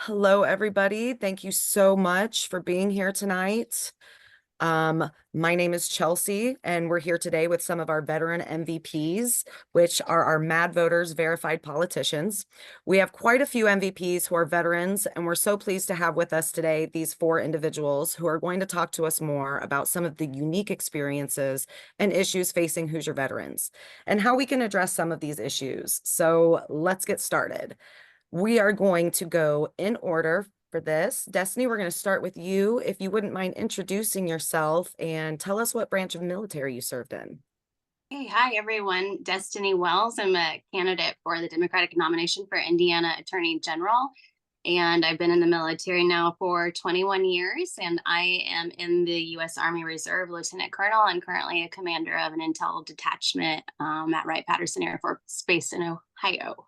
Hello, everybody. Thank you so much for being here tonight. My name is Chelsea, and we're here today with some of our veteran MVPs, which are our MADVoters Verified Politicians. We have quite a few MVPs who are veterans, and we're so pleased to have with us today these four individuals who are going to talk to us more about some of the unique experiences and issues facing Hoosier veterans and how we can address some of these issues. So let's get started. We are going to go in order for this. Destiny, we're going to start with you. If you wouldn't mind introducing yourself and tell us what branch of military you served in. Hey, hi everyone. Destiny Wells. I'm a candidate for the Democratic nomination for Indiana Attorney General. And I've been in the military now for 21 years. And I am in the U.S. Army Reserve Lieutenant Colonel and currently a commander of an intel detachment at Wright-Patterson Air Force Base in Ohio.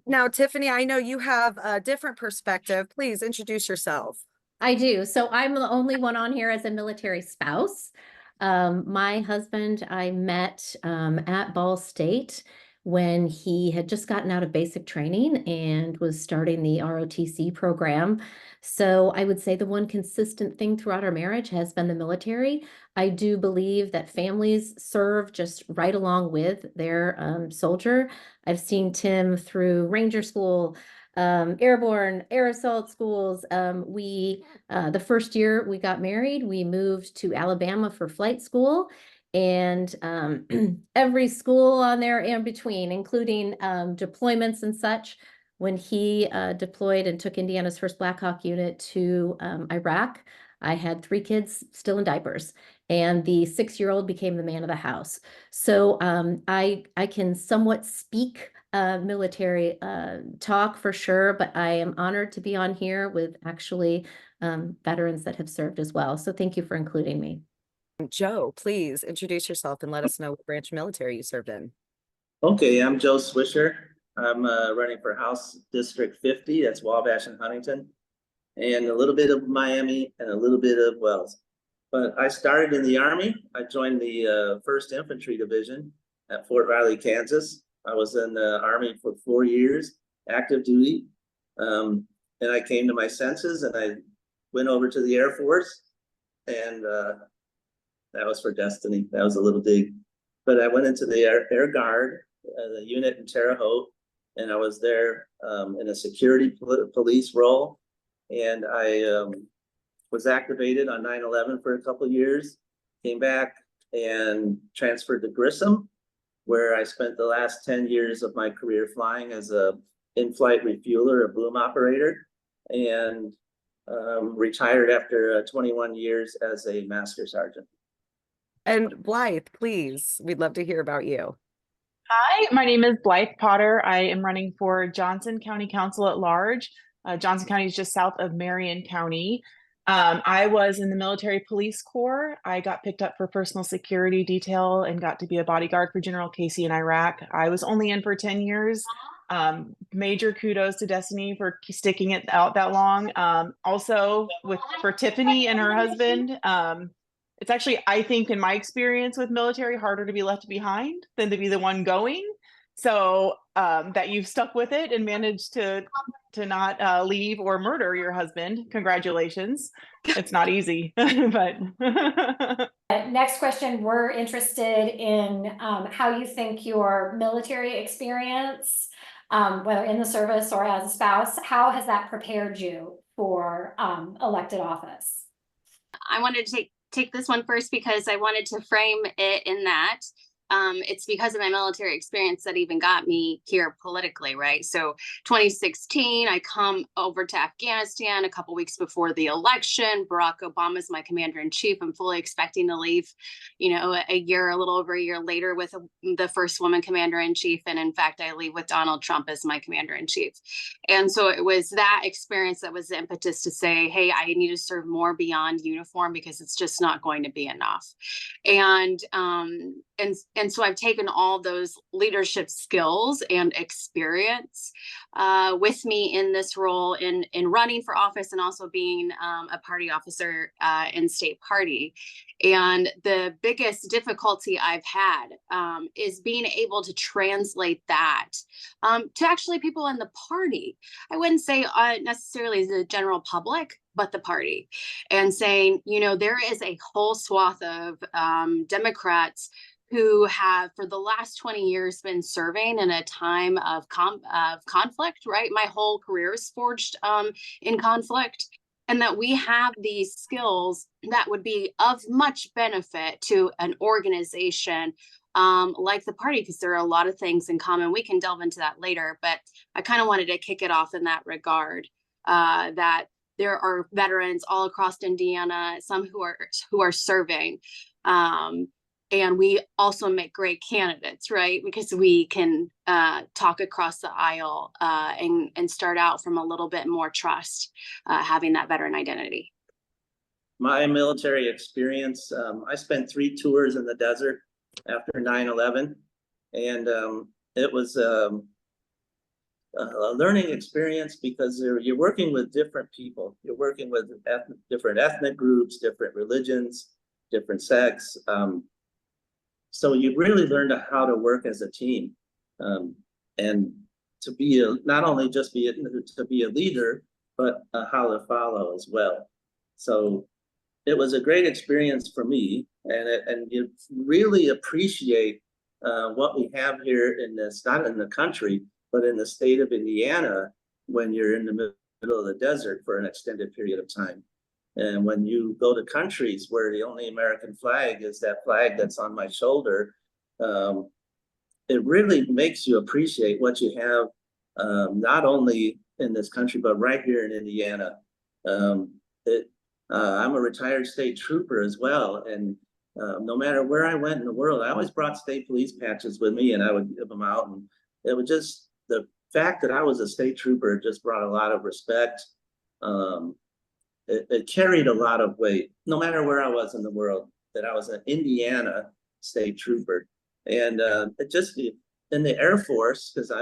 Now, Tiffany, I know you have a different perspective. Please introduce yourself. I do. So I'm the only one on here as a military spouse. My husband, I met at Ball State when he had just gotten out of basic training and was starting the ROTC program. So I would say the one consistent thing throughout our marriage has been the military. I do believe that families serve just right along with their soldier. I've seen Tim through Ranger School, airborne, air assault schools. The first year we got married, we moved to Alabama for flight school, and every school on there in between, including deployments and such. When he deployed and took Indiana's first Black Hawk unit to Iraq, I had 3 kids still in diapers, and the 6-year-old became the man of the house. So I can somewhat speak military talk for sure, but I am honored to be on here with actually veterans that have served as well. So thank you for including me. Joe, please introduce yourself and let us know what branch of military you served in. Okay, I'm Joe Swisher. I'm running for House District 50. That's Wabash and Huntington, and a little bit of Miami and a little bit of Wells. But I started in the Army. I joined the 1st Infantry Division at Fort Riley, Kansas. I was in the Army for 4 years, active duty. And I came to my senses and I went over to the Air Force, and that was for destiny. That was a little dig. But I went into the Air Guard, the unit in Terre Haute, and I was there in a security police role. And I was activated on 9/11 for a couple of years, came back and transferred to Grissom, where I spent the last 10 years of my career flying as a in-flight refueler, a boom operator, and retired after 21 years as a master sergeant. And Blythe, please, we'd love to hear about you. Hi, my name is Blythe Potter. I am running for Johnson County Council at Large. Johnson County is just south of Marion County. I was in the military police corps. I got picked up for personal security detail and got to be a bodyguard for General Casey in Iraq. I was only in for 10 years. Major kudos to Destiny for sticking it out that long. Also for Tiffany and her husband. It's actually, I think, in my experience with military, harder to be left behind than to be the one going. So that you've stuck with it and managed to not leave or murder your husband. Congratulations. It's not easy, but. Next question, we're interested in how you think your military experience, whether in the service or as a spouse, how has that prepared you for elected office? I wanted to take this one first because I wanted to frame it in that it's because of my military experience that even got me here politically, right? So 2016, I come over to Afghanistan a couple weeks before the election. Barack Obama is my commander in chief. I'm fully expecting to leave, a little over a year later with the first woman commander in chief. And in fact, I leave with Donald Trump as my commander in chief. And so it was that experience that was the impetus to say, hey, I need to serve more beyond uniform because it's just not going to be enough. And And so I've taken all those leadership skills and experience with me in this role in running for office and also being a party officer in state party. And the biggest difficulty I've had is being able to translate that to actually people in the party. I wouldn't say necessarily the general public, but the party, and saying, you know, there is a whole swath of Democrats who have for the last 20 years been serving in a time of conflict, right? My whole career is forged in conflict. And that we have these skills that would be of much benefit to an organization like the party, because there are a lot of things in common. We can delve into that later, but I kind of wanted to kick it off in that regard, that there are veterans all across Indiana, some who are serving. And we also make great candidates, right? Because we can talk across the aisle and start out from a little bit more trust, having that veteran identity. My military experience, I spent 3 tours in the desert after 9/11, and it was a learning experience because you're working with different people. You're working with different ethnic groups, different religions, different sects. So you really learn how to work as a team, and to be not only just to be a leader, but how to follow as well. So it was a great experience for me, and you really appreciate what we have here in this, not in the country, but in the state of Indiana, when you're in the middle of the desert for an extended period of time. And when you go to countries where the only American flag is that flag that's on my shoulder, it really makes you appreciate what you have, not only in this country, but right here in Indiana. I'm a retired state trooper as well. And no matter where I went in the world, I always brought state police patches with me, and I would give them out. And it was just the fact that I was a state trooper just brought a lot of respect. It carried a lot of weight, no matter where I was in the world, that I was an Indiana state trooper. And it just, in the Air Force, because I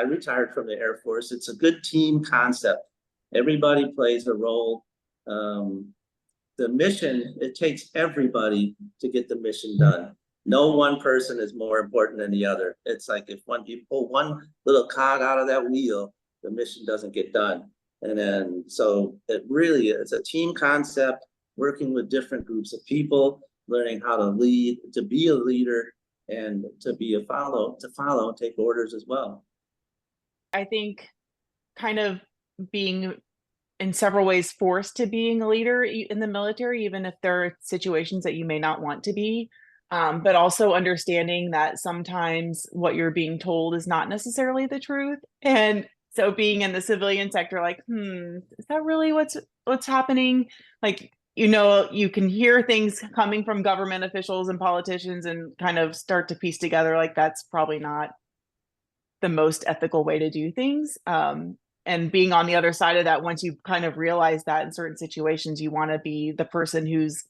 retired from the Air Force, it's a good team concept. Everybody plays a role. The mission, it takes everybody to get the mission done. No one person is more important than the other. It's like if you pull one little cog out of that wheel, the mission doesn't get done. And then, so it really is a team concept, working with different groups of people, learning how to lead, to be a leader, and to follow and take orders as well. I think kind of being in several ways forced to being a leader in the military, even if there are situations that you may not want to be, but also understanding that sometimes what you're being told is not necessarily the truth. And so being in the civilian sector, like, is that really what's happening? Like, you know, you can hear things coming from government officials and politicians and kind of start to piece together, like, that's probably not the most ethical way to do things. And being on the other side of that, once you kind of realize that in certain situations, you want to be the person who's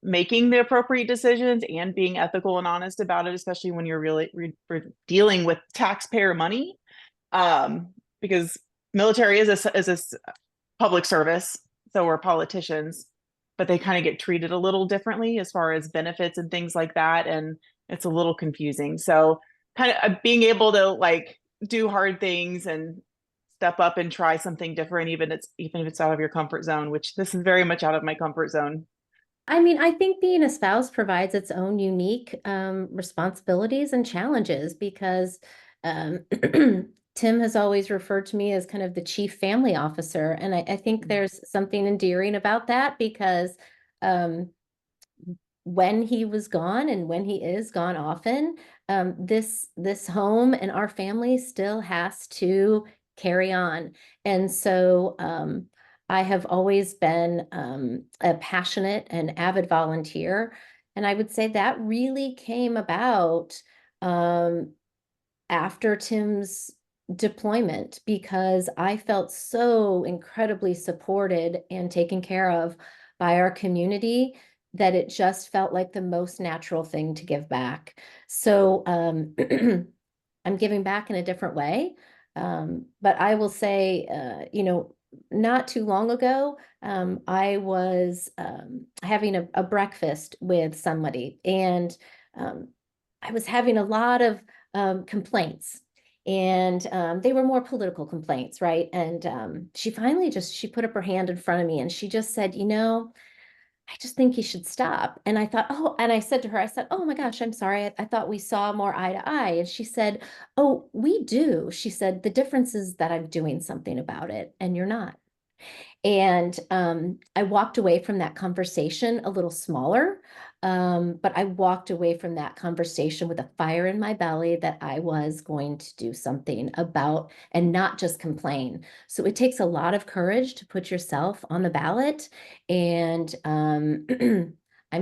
making the appropriate decisions and being ethical and honest about it, especially when you're really dealing with taxpayer money. Because military is a public service, so are politicians, but they kind of get treated a little differently as far as benefits and things like that, and it's a little confusing. So kind of being able to like do hard things and step up and try something different, even if it's out of your comfort zone, which this is very much out of my comfort zone. I mean, I think being a spouse provides its own unique responsibilities and challenges because Tim has always referred to me as kind of the chief family officer. And I think there's something endearing about that because when he was gone and when he is gone often, this home and our family still has to carry on. And so I have always been a passionate and avid volunteer. And I would say that really came about after Tim's deployment because I felt so incredibly supported and taken care of by our community that it just felt like the most natural thing to give back. So I'm giving back in a different way. But I will say, not too long ago, I was having a breakfast with somebody, and I was having a lot of complaints, and they were more political complaints, right? And she finally she put up her hand in front of me, and she just said, I just think you should stop. And I thought, oh, and I said to her, I said, oh my gosh, I'm sorry. I thought we saw more eye to eye. And she said, oh, we do. She said, the difference is that I'm doing something about it and you're not. And I walked away from that conversation a little smaller, but I walked away from that conversation with a fire in my belly that I was going to do something about and not just complain. So it takes a lot of courage to put yourself on the ballot. And I'm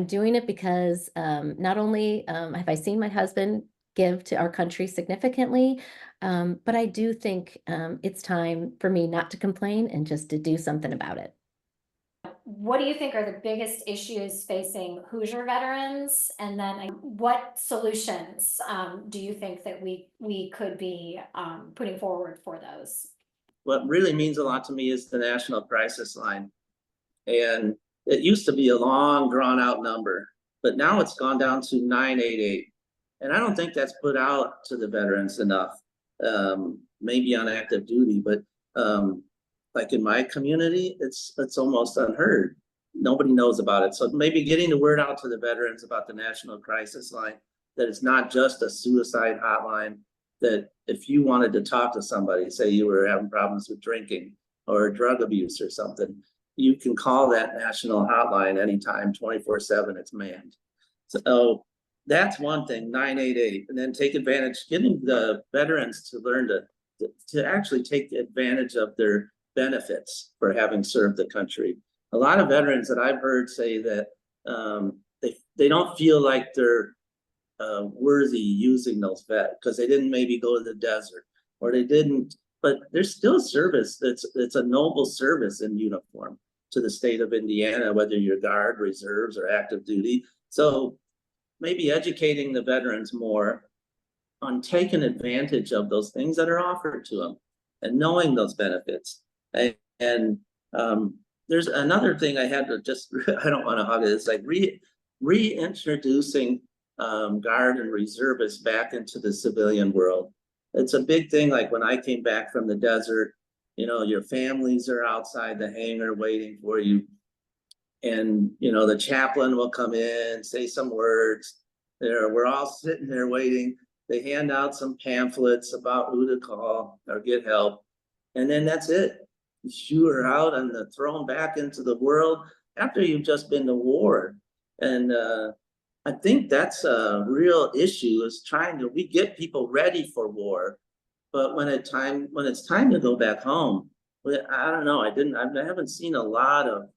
doing it because not only have I seen my husband give to our country significantly, but I do think it's time for me not to complain and just to do something about it. What do you think are the biggest issues facing Hoosier veterans? And then what solutions do you think that we could be putting forward for those? What really means a lot to me is the National Crisis Line. And it used to be a long, drawn-out number, but now it's gone down to 988. And I don't think that's put out to the veterans enough. Maybe on active duty, but like in my community, it's almost unheard. Nobody knows about it. So maybe getting the word out to the veterans about the National Crisis Line, that it's not just a suicide hotline, that if you wanted to talk to somebody, say you were having problems with drinking or drug abuse or something, you can call that national hotline anytime, 24/7, it's manned. So that's one thing, 988, and then take advantage, getting the veterans to learn to actually take advantage of their benefits for having served the country. A lot of veterans that I've heard say that they don't feel like they're worthy using those because they didn't maybe go to the desert, or they didn't, but there's still service it's a noble service in uniform to the state of Indiana, whether you're Guard, Reserves, or active duty. So maybe educating the veterans more on taking advantage of those things that are offered to them and knowing those benefits. And there's another thing I had to just, I don't want to hug it, it's like reintroducing Guard and Reservists back into the civilian world. It's a big thing, like when I came back from the desert, your families are outside the hangar waiting for you. And, the chaplain will come in, say some words. We're all sitting there waiting. They hand out some pamphlets about who to call or get help. And then that's it. You are out and thrown back into the world after you've just been to war. And I think that's a real issue, is we get people ready for war. But when it's time to go back home, I don't know. I haven't seen a lot of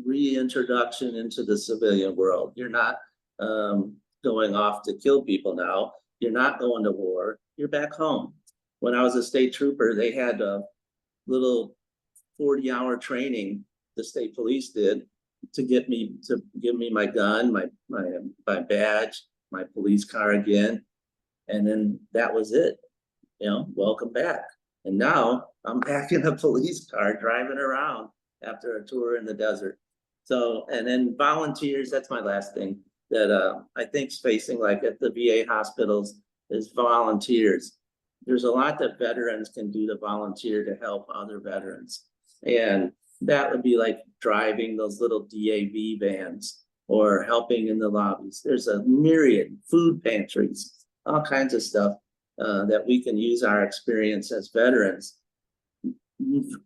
reintroduction into the civilian world. You're not going off to kill people now. You're not going to war. You're back home. When I was a state trooper, they had a little 40-hour training, the state police did, to give me my gun, my badge, my police car again. And then that was it. Welcome back. And now I'm back in a police car driving around after a tour in the desert. So, and then volunteers, that's my last thing that I think is facing, like at the VA hospitals, is volunteers. There's a lot that veterans can do to volunteer to help other veterans. And that would be like driving those little DAV vans or helping in the lobbies. There's a myriad, food pantries, all kinds of stuff that we can use our experience as veterans.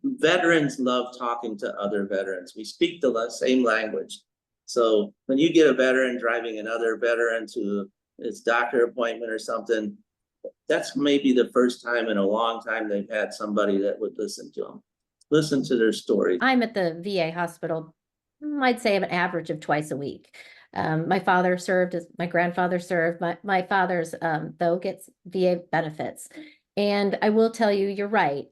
Veterans love talking to other veterans. We speak the same language. So when you get a veteran driving another veteran to his doctor appointment or something, that's maybe the first time in a long time they've had somebody that would listen to them, listen to their story. I'm at the VA hospital, I'd say an average of twice a week. My father served, as my grandfather served. My father's though gets VA benefits, And I will tell you, you're right.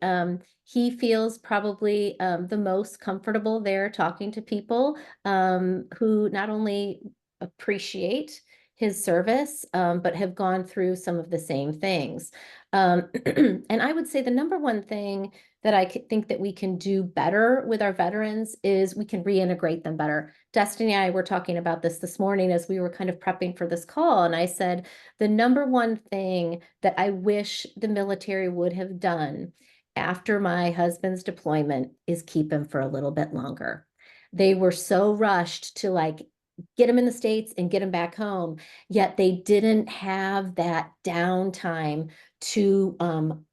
He feels probably the most comfortable there talking to people who not only appreciate his service, but have gone through some of the same things. And I would say the number one thing that I think that we can do better with our veterans is we can reintegrate them better. Destiny and I were talking about this morning as we were kind of prepping for this call, and I said, the number one thing that I wish the military would have done after my husband's deployment is keep him for a little bit longer. They were so rushed to like get him in the States and get him back home, yet they didn't have that downtime to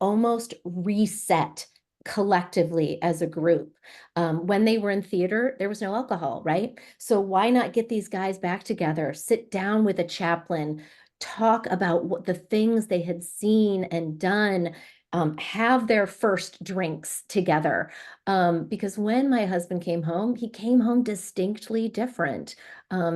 almost reset collectively as a group. When they were in theater, there was no alcohol, right? So why not get these guys back together, sit down with a chaplain, talk about what the things they had seen and done, have their first drinks together. Because when my husband came home, he came home distinctly different.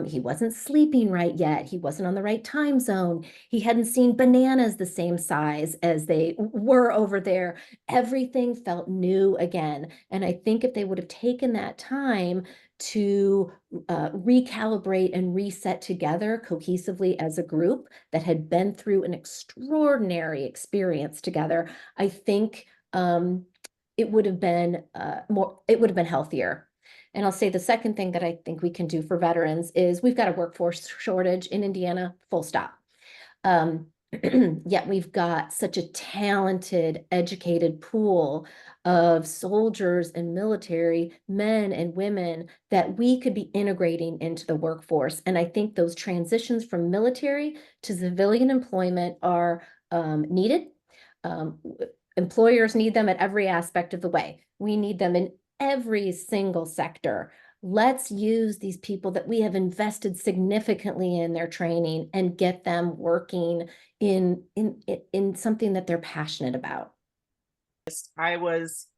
He wasn't sleeping right yet. He wasn't on the right time zone. He hadn't seen bananas the same size as they were over there. Everything felt new again. And I think if they would have taken that time to recalibrate and reset together cohesively as a group that had been through an extraordinary experience together, I think it would have been it would have been healthier. And I'll say the second thing that I think we can do for veterans is we've got a workforce shortage in Indiana, full stop. Yet we've got such a talented, educated pool of soldiers and military men and women that we could be integrating into the workforce. And I think those transitions from military to civilian employment are needed. Employers need them at every aspect of the way. We need them in every single sector. Let's use these people that we have invested significantly in their training and get them working in something that they're passionate about. I was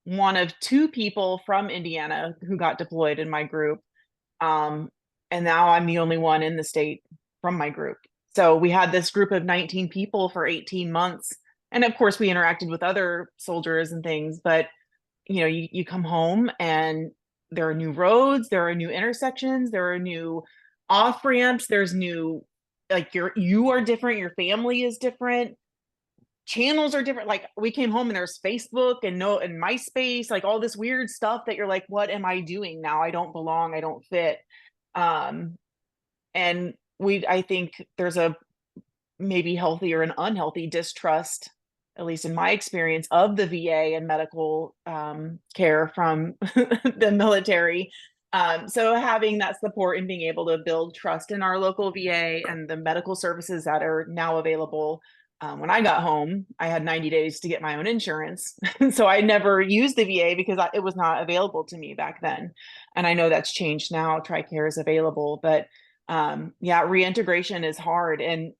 one of two people from Indiana who got deployed in my group. And now I'm the only one in the state from my group. So we had this group of 19 people for 18 months. And of course, we interacted with other soldiers and things, but you come home and there are new roads, there are new intersections, there are new off ramps, there's new, like you are different, your family is different, channels are different. Like we came home and there's Facebook and MySpace, like all this weird stuff that you're like, what am I doing now? I don't belong, I don't fit. And I think there's a maybe healthy or an unhealthy distrust, at least in my experience, of the VA and medical care from the military. So having that support and being able to build trust in our local VA and the medical services that are now available. When I got home, I had 90 days to get my own insurance. So I never used the VA because it was not available to me back then. And I know that's changed now. TRICARE is available, but yeah, reintegration is hard. And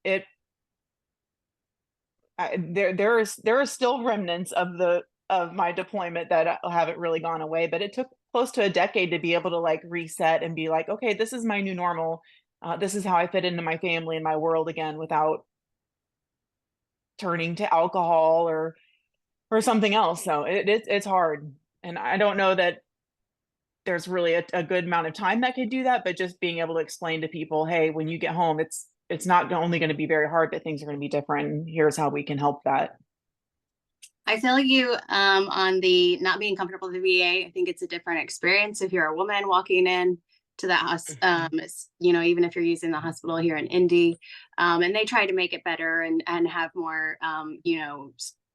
there are still remnants of my deployment that haven't really gone away, but it took close to a decade to be able to like reset and be like, okay, this is my new normal. This is how I fit into my family and my world again without turning to alcohol or something else. So it's hard. And I don't know that there's really a good amount of time that could do that, but just being able to explain to people, hey, when you get home, it's not only going to be very hard, but things are going to be different. And here's how we can help that. I feel you on the not being comfortable with the VA. I think it's a different experience if you're a woman walking in to that house, even if you're using the hospital here in Indy, and they try to make it better and have more,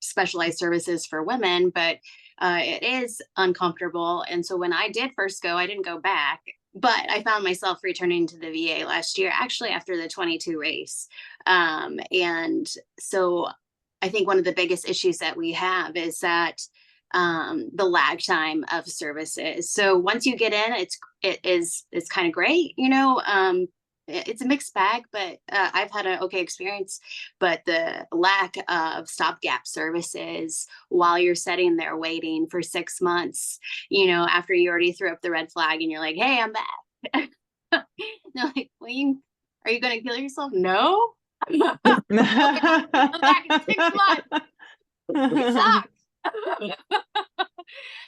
specialized services for women, but it is uncomfortable. And so when I did first go, I didn't go back, but I found myself returning to the VA last year, actually after the 22 race. And so I think one of the biggest issues that we have is that the lag time of services. So once you get in, it's kind of great, it's a mixed bag, but I've had an okay experience. But the lack of stopgap services while you're sitting there waiting for 6 months, after you already threw up the red flag and you're like, hey, I'm back. They're like, well, are you going to kill yourself? No. I'm back in 6 months. suck.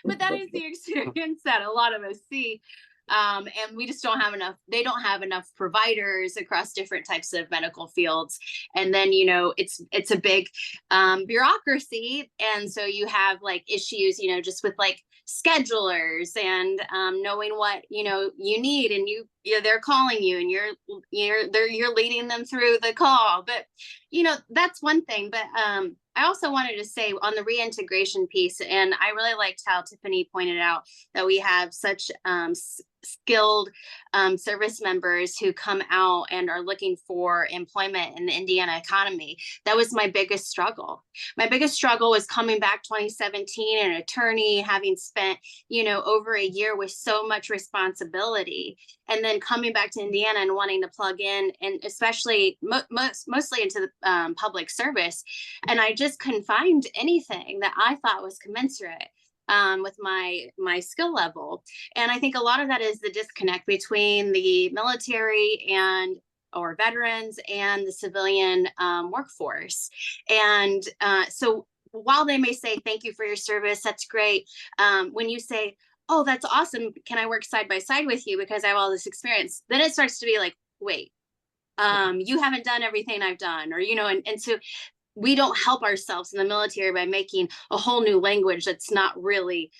But that is the experience that a lot of us see. And we just don't have enough, they don't have enough providers across different types of medical fields. And then, you know, it's a big bureaucracy. And so you have like issues, you know, just with like schedulers and knowing what, you know, you need, and they're calling you and you're leading them through the call. But, you know, that's one thing. But I also wanted to say on the reintegration piece, and I really liked how Tiffany pointed out that we have such skilled service members who come out and are looking for employment in the Indiana economy. That was my biggest struggle. My biggest struggle was coming back 2017, an attorney, having spent, you know, over a year with so much responsibility, and then coming back to Indiana and wanting to plug in, and especially mostly into the public service. And I just couldn't find anything that I thought was commensurate with my skill level. And I think a lot of that is the disconnect between the military or veterans and the civilian workforce. And so while they may say, thank you for your service, that's great. When you say, oh, that's awesome, can I work side by side with you because I have all this experience? Then it starts to be like, wait, you haven't done everything I've done, or, you know, and so we don't help ourselves in the military by making a whole new language that's not really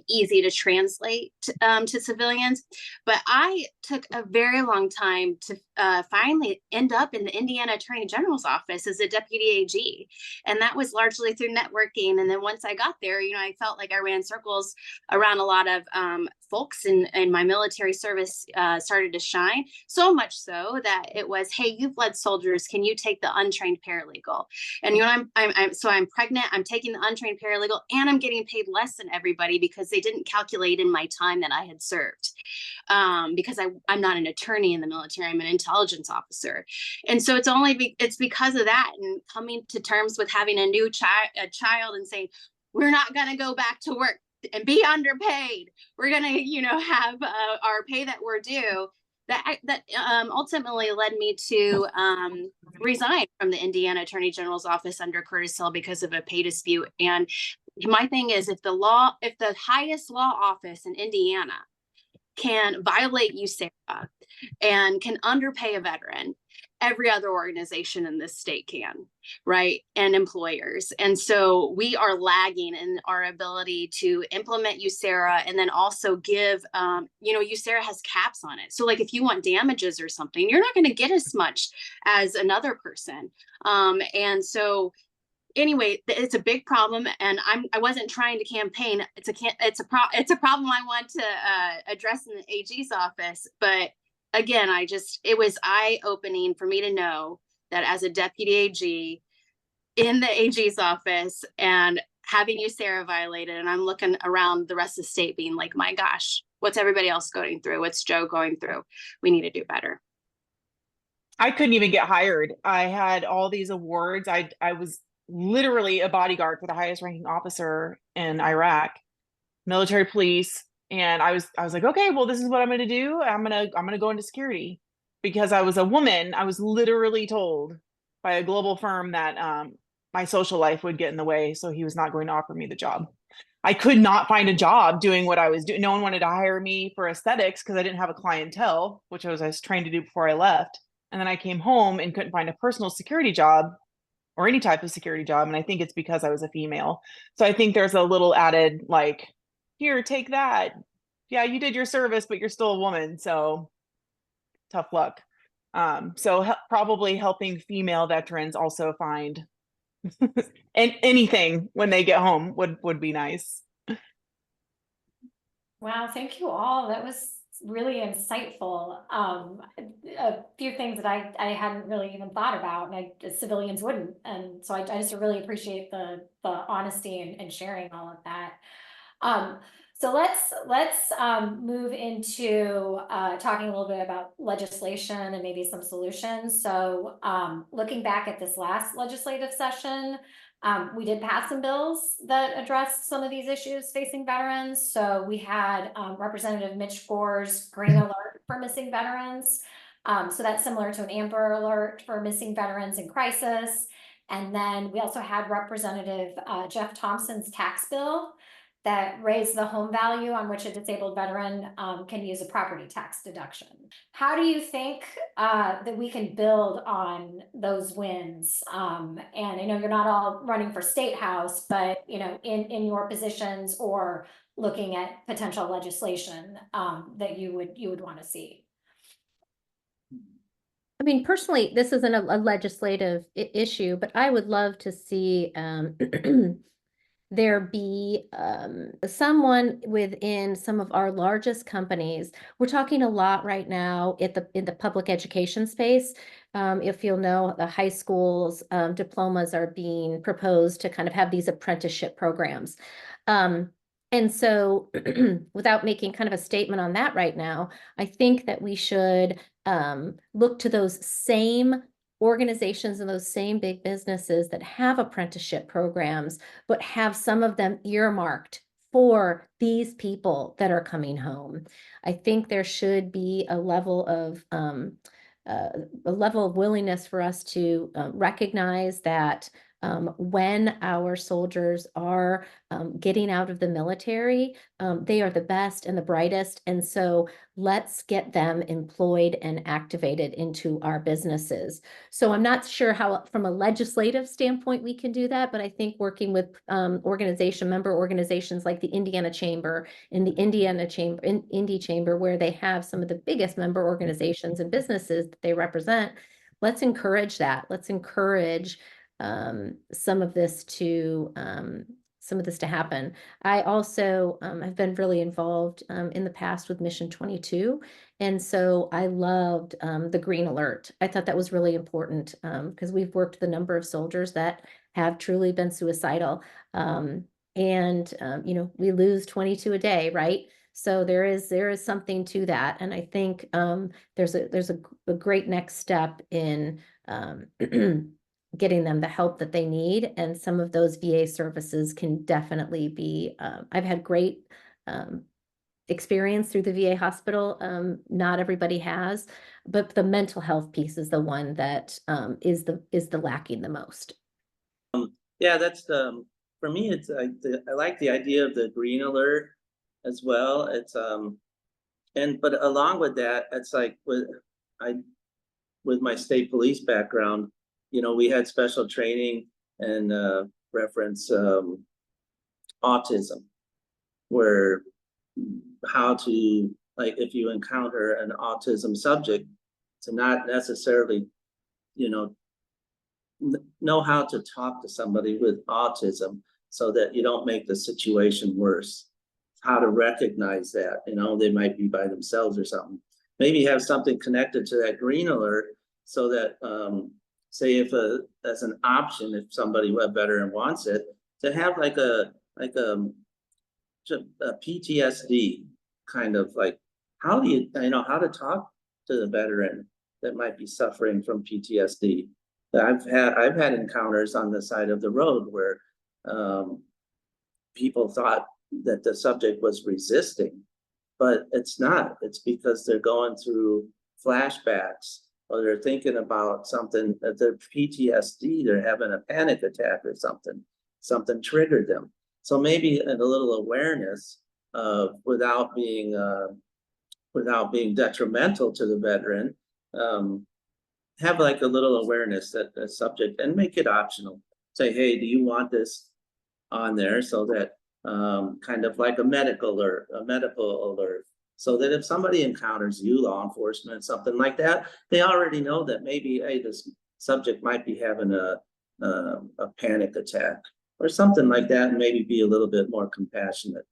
easy to translate to civilians. But I took a very long time to finally end up in the Indiana Attorney General's office as a deputy AG. And that was largely through networking. And then once I got there, you know, I felt like I ran circles around a lot of folks, and my military service started to shine, so much so that it was, hey, you've led soldiers, can you take the untrained paralegal? And, you know, I'm pregnant, I'm taking the untrained paralegal, and I'm getting paid less than everybody because they didn't calculate in my time that I had served. Because I'm not an attorney in the military, I'm an intelligence officer. And so it's because of that, and coming to terms with having a new child and saying, we're not going to go back to work and be underpaid. We're going to, you know, have our pay that we're due. That ultimately led me to resign from the Indiana Attorney General's office under Curtis Hill because of a pay dispute. And my thing is, if the highest law office in Indiana can violate USERRA and can underpay a veteran, every other organization in this state can, right? And employers. And so we are lagging in our ability to implement USERRA, and then also give, you know, USERRA has caps on it. So like if you want damages or something, you're not going to get as much as another person. And so anyway, it's a big problem, and I wasn't trying to campaign. It's a problem I want to address in the AG's office. But again, it was eye-opening for me to know that as a deputy AG in the AG's office and having USERRA violated, and I'm looking around the rest of the state being like, my gosh, what's everybody else going through? What's Joe going through? We need to do better. I couldn't even get hired. I had all these awards. I was literally a bodyguard for the highest ranking officer in Iraq, military police. And I was like, okay, well, this is what I'm going to do. I'm going to go into security. Because I was a woman, I was literally told by a global firm that my social life would get in the way. So he was not going to offer me the job. I could not find a job doing what I was doing. No one wanted to hire me for aesthetics because I didn't have a clientele, which I was trained to do before I left. And then I came home and couldn't find a personal security job or any type of security job. And I think it's because I was a female. So I think there's a little added like, here, take that. Yeah, you did your service, but you're still a woman. So tough luck. So probably helping female veterans also find anything when they get home would be nice. Wow, thank you all. That was really insightful. A few things that I hadn't really even thought about, and civilians wouldn't. And so I just really appreciate the honesty and sharing all of that. So let's move into talking a little bit about legislation and maybe some solutions. So looking back at this last legislative session, we did pass some bills that addressed some of these issues facing veterans. So we had Representative Mitch Gore's green alert for missing veterans. So that's similar to an amber alert for missing veterans in crisis. And then we also had Representative Jeff Thompson's tax bill that raised the home value on which a disabled veteran can use a property tax deduction. How do you think that we can build on those wins? And I know you're not all running for state house, but in your positions or looking at potential legislation that you would want to see. I mean, personally, this isn't a legislative issue, but I would love to see there be someone within some of our largest companies. We're talking a lot right now in the public education space. If you'll know, the high schools diplomas are being proposed to kind of have these apprenticeship programs. And so without making kind of a statement on that right now, I think that we should look to those same organizations and those same big businesses that have apprenticeship programs, but have some of them earmarked for these people that are coming home. I think there should be a level of willingness for us to recognize that when our soldiers are getting out of the military, they are the best and the brightest. And so let's get them employed and activated into our businesses. So I'm not sure how, from a legislative standpoint, we can do that, but I think working with member organizations like the Indiana Chamber and the Indy Chamber, where they have some of the biggest member organizations and businesses that they represent, let's encourage that. Let's encourage some of this to happen. I also have been really involved in the past with Mission 22. And so I loved the Green Alert. I thought that was really important because we've worked with a number of soldiers that have truly been suicidal. We lose 22 a day, right? So there is something to that. And I think there's a great next step in getting them the help that they need. And some of those VA services can definitely be, I've had great experience through the VA hospital. Not everybody has, but the mental health piece is the one that is the lacking the most. Yeah, that's for me, it's I like the idea of the Green Alert as well. It's but along with that, it's like with my state police background, we had special training and reference autism, where how to, like, if you encounter an autism subject, to not necessarily, know how to talk to somebody with autism so that you don't make the situation worse. How to recognize that, they might be by themselves or something. Maybe have something connected to that Green Alert so that say if as an option, if somebody, a veteran, wants it, to have like a PTSD kind of, like, how do you how to talk to the veteran that might be suffering from PTSD. I've had encounters on the side of the road where people thought that the subject was resisting, but it's not. It's because they're going through flashbacks, or they're thinking about something, that their PTSD, they're having a panic attack or something triggered them. So maybe a little awareness without being detrimental to the veteran, have like a little awareness that the subject, and make it optional. Say, hey, do you want this on there, so that kind of like a medical alert, so that if somebody encounters you, law enforcement, something like that, they already know that maybe, hey, this subject might be having a panic attack or something like that, and maybe be a little bit more compassionate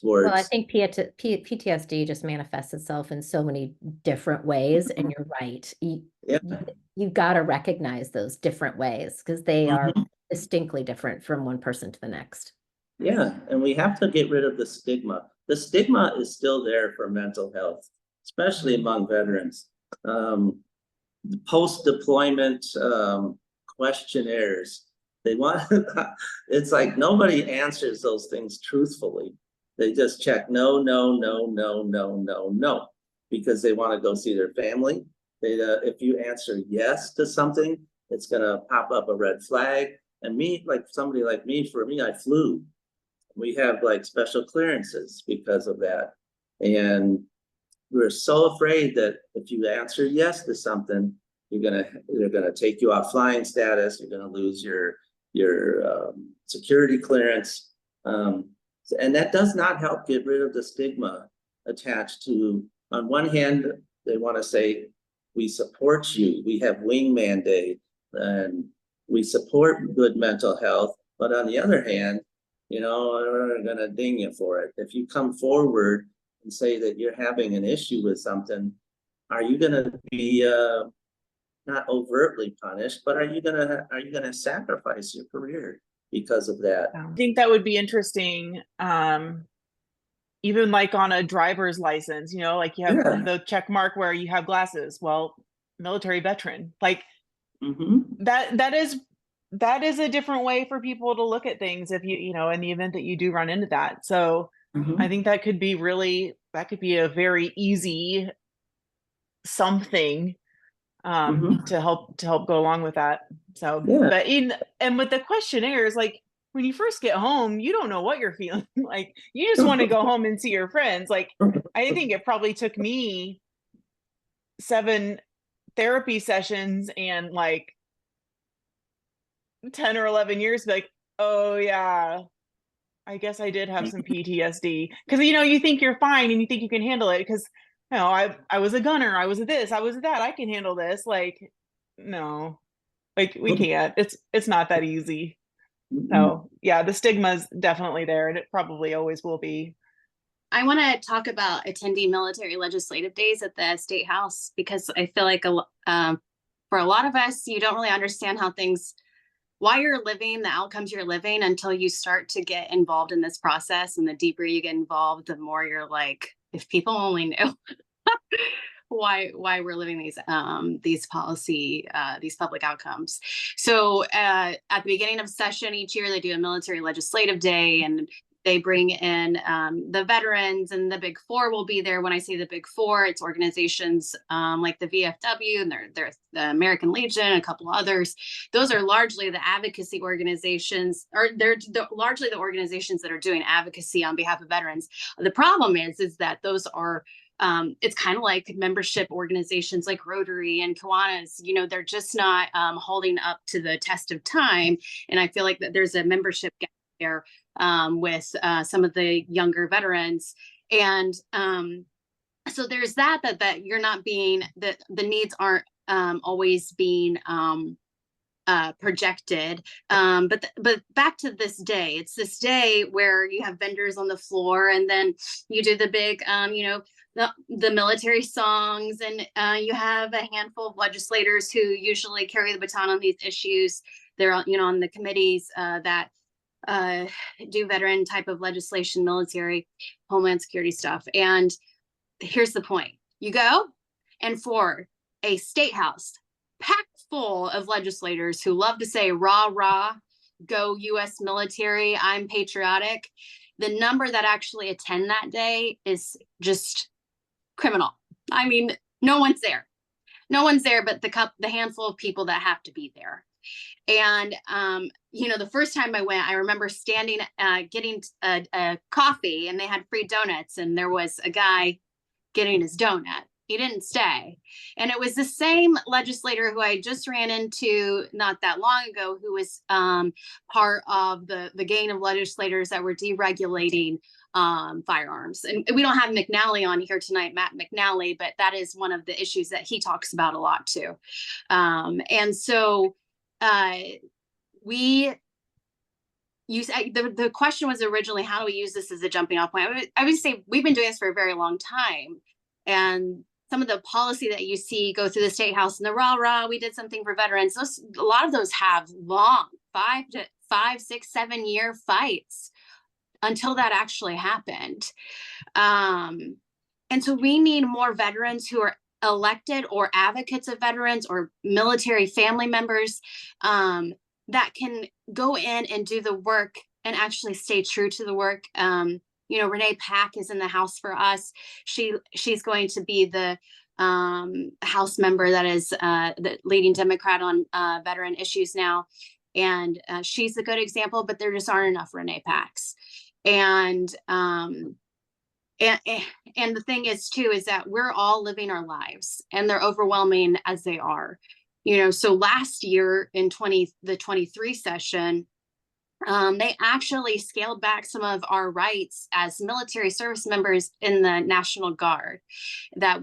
towards. Well, I think PTSD just manifests itself in so many different ways, and you're right. You've got to recognize those different ways, because they are distinctly different from one person to the next. Yeah, and we have to get rid of the stigma. The stigma is still there for mental health, especially among veterans. Post-deployment questionnaires, they want, it's like nobody answers those things truthfully. They just check no, no, no, no, no, no, no, because they want to go see their family. If you answer yes to something, it's gonna pop up a red flag. And me, like somebody like me, for me, I flew. We have like special clearances because of that. And we're so afraid that if you answer yes to something, they're gonna take you off flying status, you're gonna lose your security clearance. And that does not help get rid of the stigma attached to, on one hand, they want to say, we support you, we have wingman day, and we support good mental health, but on the other hand, you know, we're gonna ding you for it. If you come forward and say that you're having an issue with something, are you gonna be not overtly punished, but are you gonna sacrifice your career because of that? I think that would be interesting. Even like on a driver's license, you know, like you have the check mark where you have glasses. Well, military veteran, like that is a different way for people to look at things if you know, in the event that you do run into that. So I think that could be a very easy something to help go along with that. So but and with the questionnaires, like when you first get home, you don't know what you're feeling. Like you just want to go home and see your friends. Like I think it probably took me 7 therapy sessions and like 10 or 11 years, like, oh yeah, I guess I did have some PTSD. Because you know, you think you're fine and you think you can handle it because you know, I was a gunner, I was a this, I was a that, I can handle this. Like, no, like we can't. It's not that easy. So yeah, the stigma is definitely there, and it probably always will be. I want to talk about attending military legislative days at the state house, because I feel like for a lot of us, you don't really understand why you're living, the outcomes you're living, until you start to get involved in this process. And the deeper you get involved, the more you're like, if people only knew why we're living these policy, these public outcomes. So at the beginning of session each year, they do a military legislative day, and they bring in the veterans, and the Big Four will be there. When I say the Big Four, it's organizations like the VFW and they're the American Legion, a couple others. Those are largely the advocacy organizations, or they're largely the organizations that are doing advocacy on behalf of veterans. The problem is that those are it's kind of like membership organizations like Rotary and Kiwanis. You know, they're just not holding up to the test of time. And I feel like that there's a membership gap there with some of the younger veterans. And so there's that you're not being, the needs aren't always being projected. But back to this day, it's this day where you have vendors on the floor, and then you do the big, you know, the military songs, and you have a handful of legislators who usually carry the baton on these issues. They're, you know, on the committees that do veteran type of legislation, military, homeland security stuff. And here's the point. You go, and for a state house packed full of legislators who love to say, rah, rah, go US military, I'm patriotic, the number that actually attend that day is just criminal. I mean, no one's there. No one's there but the handful of people that have to be there. And, you know, the first time I went, I remember standing, getting a coffee, and they had free donuts, and there was a guy getting his donut. He didn't stay. And it was the same legislator who I just ran into not that long ago, who was part of the gang of legislators that were deregulating firearms. And we don't have McNally on here tonight, Matt McNally, but that is one of the issues that he talks about a lot too. And so the question was originally, how do we use this as a jumping off point? I would say we've been doing this for a very long time. And some of the policy that you see go through the state house and the rah, we did something for veterans. A lot of those have long 5, 6, 7 year fights until that actually happened. And so we need more veterans who are elected or advocates of veterans or military family members that can go in and do the work and actually stay true to the work. You know, Renee Pack is in the house for us. She's going to be the House member that is the leading Democrat on veteran issues now. And she's a good example, but there just aren't enough Renee Packs. And the thing is too, is that we're all living our lives and they're overwhelming as they are, so last year in the 23 session, they actually scaled back some of our rights as military service members in the National Guard, that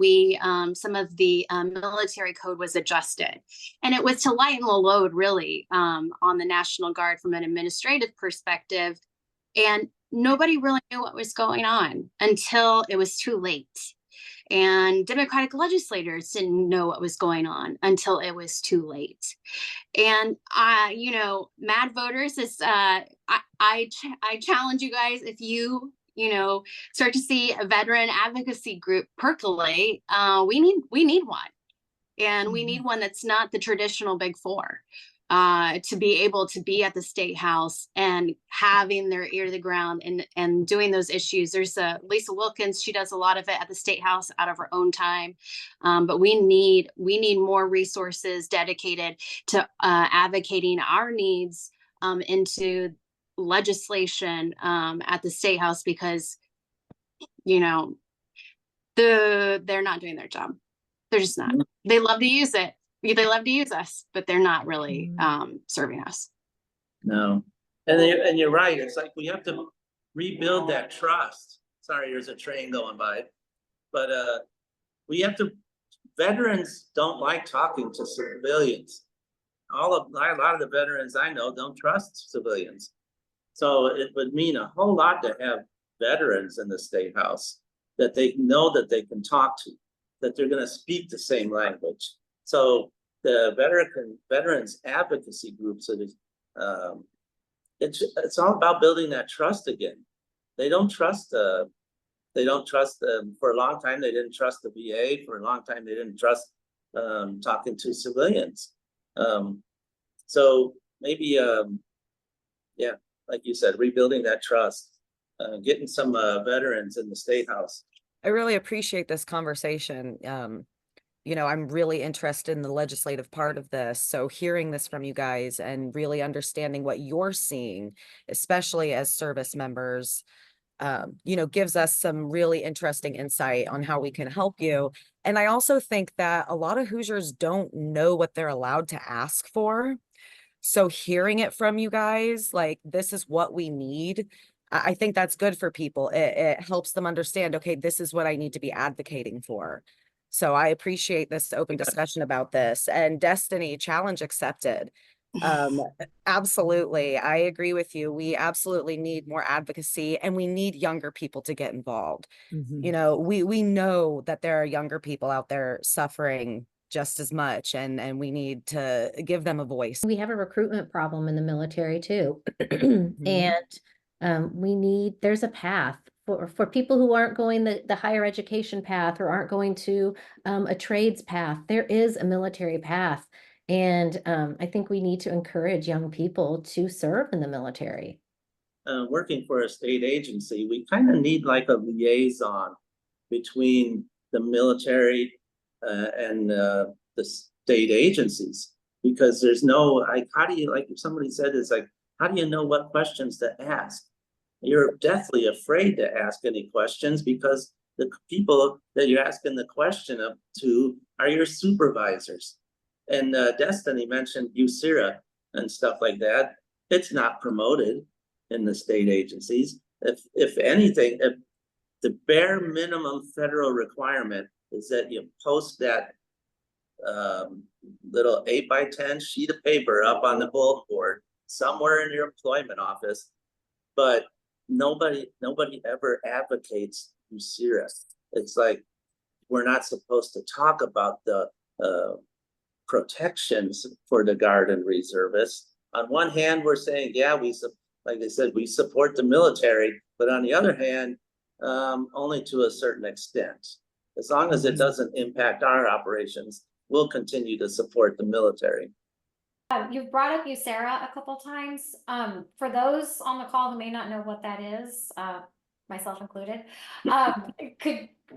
some of the military code was adjusted. And it was to lighten the load really on the National Guard from an administrative perspective. And nobody really knew what was going on until it was too late. And Democratic legislators didn't know what was going on until it was too late. And MADVoters is I challenge you guys, if you start to see a veteran advocacy group percolate, we need one. And we need one that's not the traditional big four, to be able to be at the state house and having their ear to the ground and doing those issues. There's Lisa Wilkins, she does a lot of it at the state house out of her own time. But we need more resources dedicated to advocating our needs into legislation at the state house, because they're not doing their job. They're just not. They love to use it. They love to use us, but they're not really serving us. No, and you're right. It's like we have to rebuild that trust. Sorry, there's a train going by, but we have to. Veterans don't like talking to civilians. A lot of the veterans I know don't trust civilians, so it would mean a whole lot to have veterans in the state house that they know that they can talk to, that they're going to speak the same language. So the veterans advocacy groups, it's all about building that trust again. They don't trust for a long time. They didn't trust the VA. For a long time, they didn't trust talking to civilians. So maybe, like you said, rebuilding that trust, getting some veterans in the state house. I really appreciate this conversation. I'm really interested in the legislative part of this. So hearing this from you guys and really understanding what you're seeing, especially as service members, gives us some really interesting insight on how we can help you. And I also think that a lot of Hoosiers don't know what they're allowed to ask for. So hearing it from you guys, like, this is what we need, I think that's good for people. It helps them understand, okay, this is what I need to be advocating for. So I appreciate this open discussion about this. And Destiny, challenge accepted. Absolutely. I agree with you. We absolutely need more advocacy, and we need younger people to get involved. We know that there are younger people out there suffering just as much, and we need to give them a voice. We have a recruitment problem in the military too. And there's a path for people who aren't going the higher education path or aren't going to a trades path. There is a military path. And I think we need to encourage young people to serve in the military. Working for a state agency, we kind of need like a liaison between the military and the state agencies, because there's no, how do you, like somebody said, it's like, how do you know what questions to ask? You're deathly afraid to ask any questions because the people that you're asking the question to are your supervisors. And Destiny mentioned USERA and stuff like that. It's not promoted in the state agencies. If anything, if the bare minimum federal requirement is that you post that little 8x10 sheet of paper up on the bulletin board somewhere in your employment office, but nobody ever advocates USERA. It's like we're not supposed to talk about the protections for the Guard and reservists. On one hand, we're saying, yeah, like they said, we support the military, but on the other hand, only to a certain extent. As long as it doesn't impact our operations, we'll continue to support the military. You've brought up USERA a couple times. For those on the call who may not know what that is, myself included,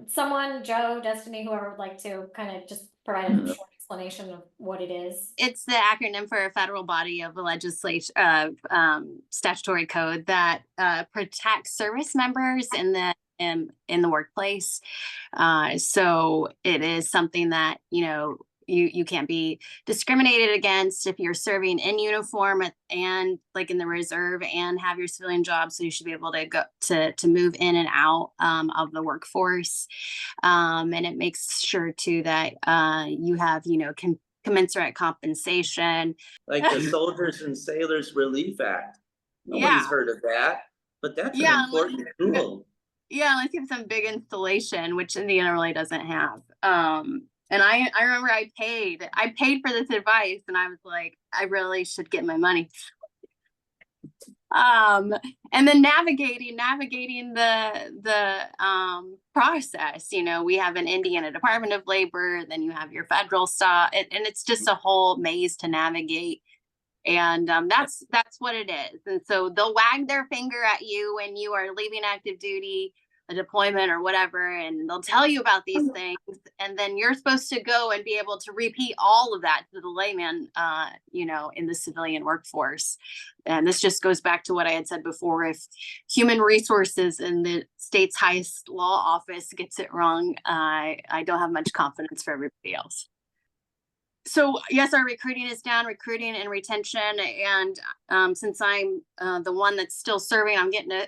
someone, Joe, Destiny, whoever would like to kind of just provide a short explanation of what it is? It's the acronym for a federal body of legislation, statutory code that protects service members in the workplace. So it is something that, you can't be discriminated against if you're serving in uniform and like in the reserve and have your civilian job. So you should be able to go to move in and out of the workforce. And it makes sure too that you have, commensurate compensation. Like the Soldiers and Sailors Relief Act. Nobody's heard of that, but that's an important tool. Yeah, let's give some big installation, which Indiana really doesn't have. And I remember I paid for this advice, and I was like, I really should get my money. And then navigating the process. We have an Indiana Department of Labor, then you have your federal stuff, and it's just a whole maze to navigate. And that's what it is. And so they'll wag their finger at you when you are leaving active duty, a deployment or whatever, and they'll tell you about these things, and then you're supposed to go and be able to repeat all of that to the layman, in the civilian workforce. And this just goes back to what I had said before. If human resources in the state's highest law office gets it wrong, I don't have much confidence for everybody else. So yes, our recruiting is down, recruiting and retention. And since I'm the one that's still serving,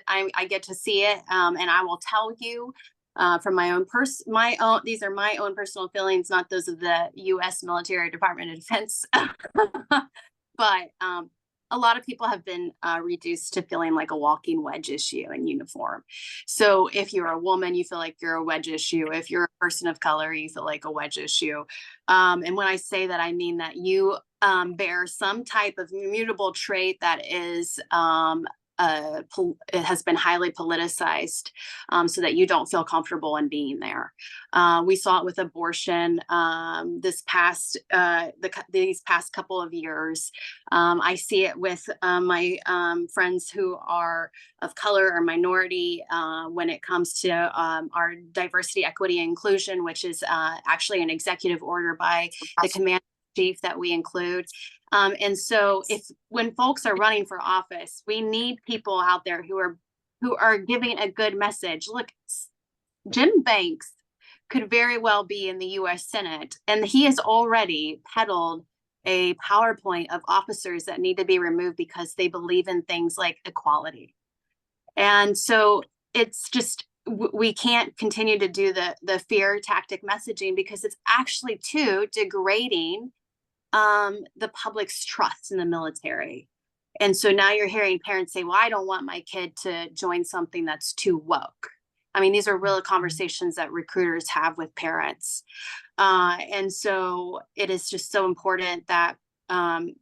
I get to see it. And I will tell you from these are my own personal feelings, not those of the U.S. Military Department of Defense. But a lot of people have been reduced to feeling like a walking wedge issue in uniform. So if you're a woman, you feel like you're a wedge issue. If you're a person of color, you feel like a wedge issue. And when I say that, I mean that you bear some type of immutable trait that is it has been highly politicized, so that you don't feel comfortable in being there. We saw it with abortion these past couple of years. I see it with my friends who are of color or minority when it comes to our diversity, equity, and inclusion, which is actually an executive order by the commander in chief that we include. And so when folks are running for office, we need people out there who are giving a good message. Look, Jim Banks could very well be in the U.S. Senate, and he has already peddled a PowerPoint of officers that need to be removed because they believe in things like equality. And so it's just, we can't continue to do the fear tactic messaging, because it's actually too degrading the public's trust in the military. And so now you're hearing parents say, well, I don't want my kid to join something that's too woke. I mean, these are real conversations that recruiters have with parents. And so it is just so important that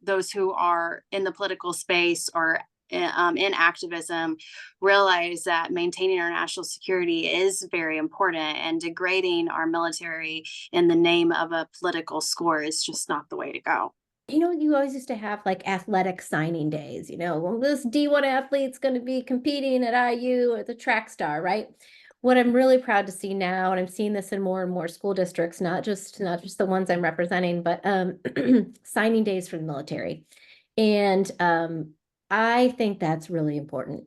those who are in the political space or in activism realize that maintaining our national security is very important, and degrading our military in the name of a political score is just not the way to go. You always used to have like athletic signing days, well, this D1 athlete's going to be competing at IU or the track star, right? What I'm really proud to see now, and I'm seeing this in more and more school districts, not just the ones I'm representing, but signing days for the military. And I think that's really important,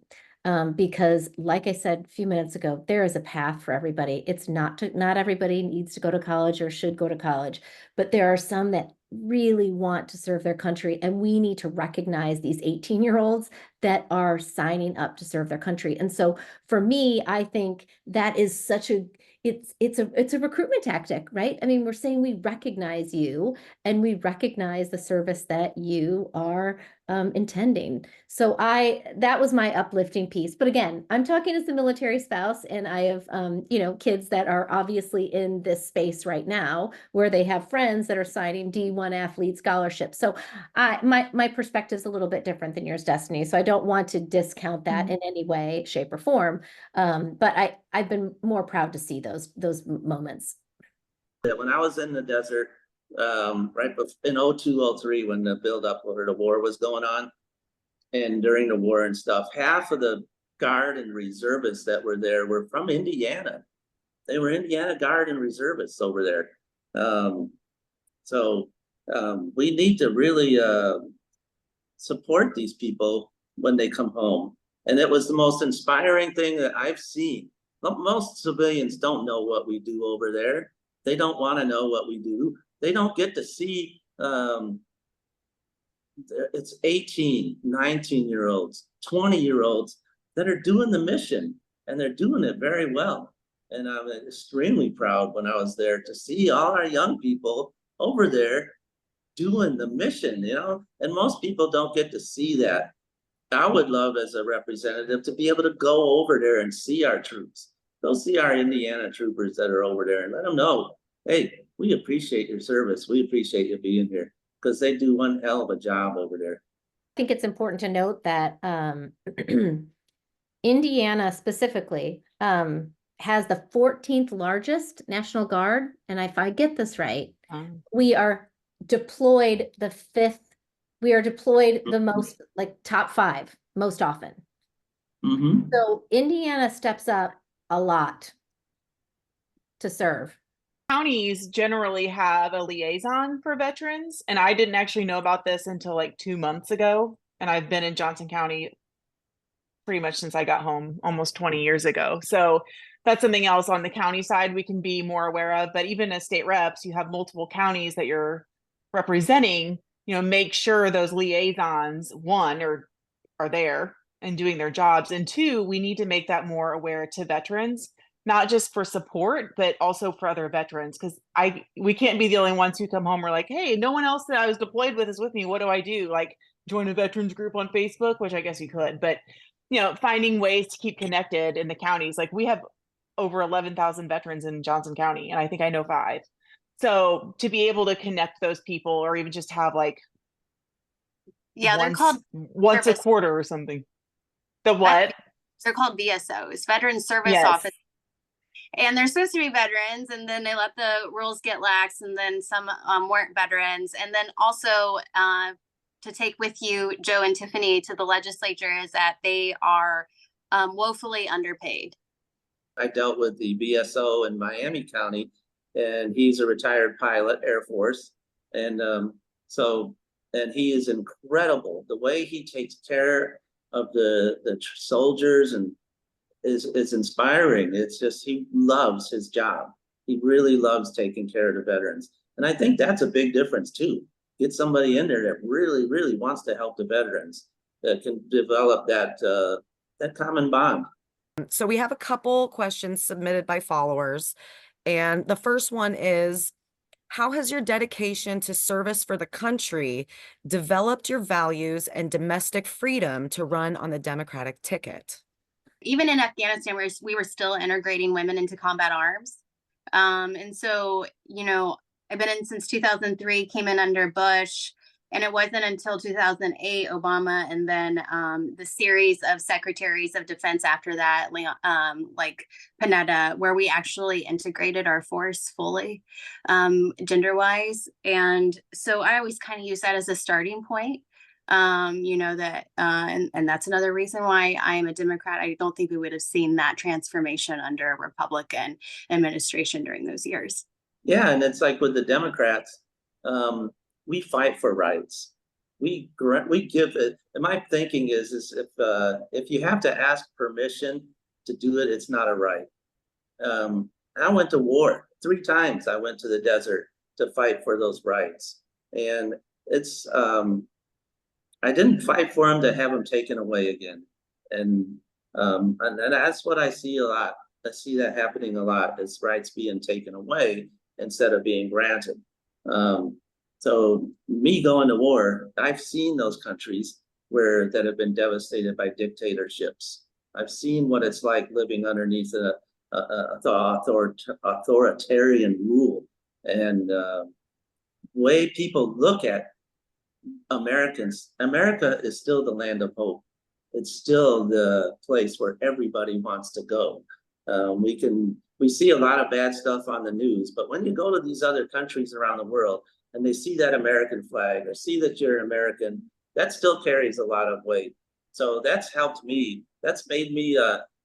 because like I said a few minutes ago, there is a path for everybody. It's not everybody needs to go to college or should go to college, but there are some that really want to serve their country, and we need to recognize these 18-year-olds that are signing up to serve their country. And so for me, I think that is it's a recruitment tactic, right? I mean, we're saying we recognize you and we recognize the service that you are intending. So that was my uplifting piece. But again, I'm talking as a military spouse, and I have kids that are obviously in this space right now where they have friends that are signing D1 athlete scholarships. So my perspective is a little bit different than yours, Destiny. So I don't want to discount that in any way, shape, or form. But I've been more proud to see those moments. When I was in the desert, right in 0203, when the buildup or the war was going on, and during the war and stuff, half of the guard and reservists that were there were from Indiana. They were Indiana Guard and reservists over there. We need to really support these people when they come home. And it was the most inspiring thing that I've seen. Most civilians don't know what we do over there. They don't want to know what we do. They don't get to see, it's 18, 19-year-olds, 20-year-olds that are doing the mission, and they're doing it very well. And I'm extremely proud when I was there to see all our young people over there doing the mission, and most people don't get to see that. I would love as a representative to be able to go over there and see our troops. Go see our Indiana troopers that are over there and let them know, hey, we appreciate your service. We appreciate you being here, because they do one hell of a job over there. I think it's important to note that Indiana specifically has the 14th largest National Guard. And if I get this right, we are deployed the most, like top 5 most often. Mm-hmm. So Indiana steps up a lot to serve. Counties generally have a liaison for veterans, and I didn't actually know about this until like 2 months ago. And I've been in Johnson County pretty much since I got home almost 20 years ago. So that's something else on the county side we can be more aware of. But even as state reps, you have multiple counties that you're representing. Make sure those liaisons, one, are there and doing their jobs, and 2, we need to make that more aware to veterans, not just for support, but also for other veterans. Because we can't be the only ones who come home. We're like, hey, no one else that I was deployed with is with me. What do I do? Like join a veterans group on Facebook, which I guess you could, but finding ways to keep connected in the counties. Like we have over 11,000 veterans in Johnson County, and I think I know 5. So to be able to connect those people, or even just have like, they're called once a quarter or something. The what? They're called VSOs, Veteran Service Office. And they're supposed to be veterans, and then they let the rules get lax, and then some weren't veterans. And then also to take with you, Joe and Tiffany, to the legislature is that they are woefully underpaid. I dealt with the VSO in Miami County, and he's a retired pilot, Air Force. And he is incredible. The way he takes care of the soldiers and is inspiring. It's just, he loves his job. He really loves taking care of the veterans. And I think that's a big difference too. Get somebody in there that really, really wants to help the veterans, that can develop that common bond. So we have a couple questions submitted by followers. And the first one is, how has your dedication to service for the country developed your values and domestic freedom to run on the Democratic ticket? Even in Afghanistan, we were still integrating women into combat arms. And so, I've been in since 2003, came in under Bush, and it wasn't until 2008, Obama, and then the series of secretaries of defense after that, like Panetta, where we actually integrated our force fully, gender-wise. And so I always kind of use that as a starting point. And that's another reason why I am a Democrat. I don't think we would have seen that transformation under a Republican administration during those years. Yeah, and it's like with the Democrats, we fight for rights. We give it. And my thinking is if you have to ask permission to do it, it's not a right. I went to war 3 times. I went to the desert to fight for those rights, and it's. I didn't fight for them to have them taken away again. And that's what I see a lot. I see that happening a lot, is rights being taken away instead of being granted. So me going to war, I've seen those countries that have been devastated by dictatorships. I've seen what it's like living underneath authoritarian rule, and way people look at Americans. America is still the land of hope. It's still the place where everybody wants to go. We see a lot of bad stuff on the news, but when you go to these other countries around the world and they see that American flag or see that you're American, that still carries a lot of weight. So that's helped me. That's made me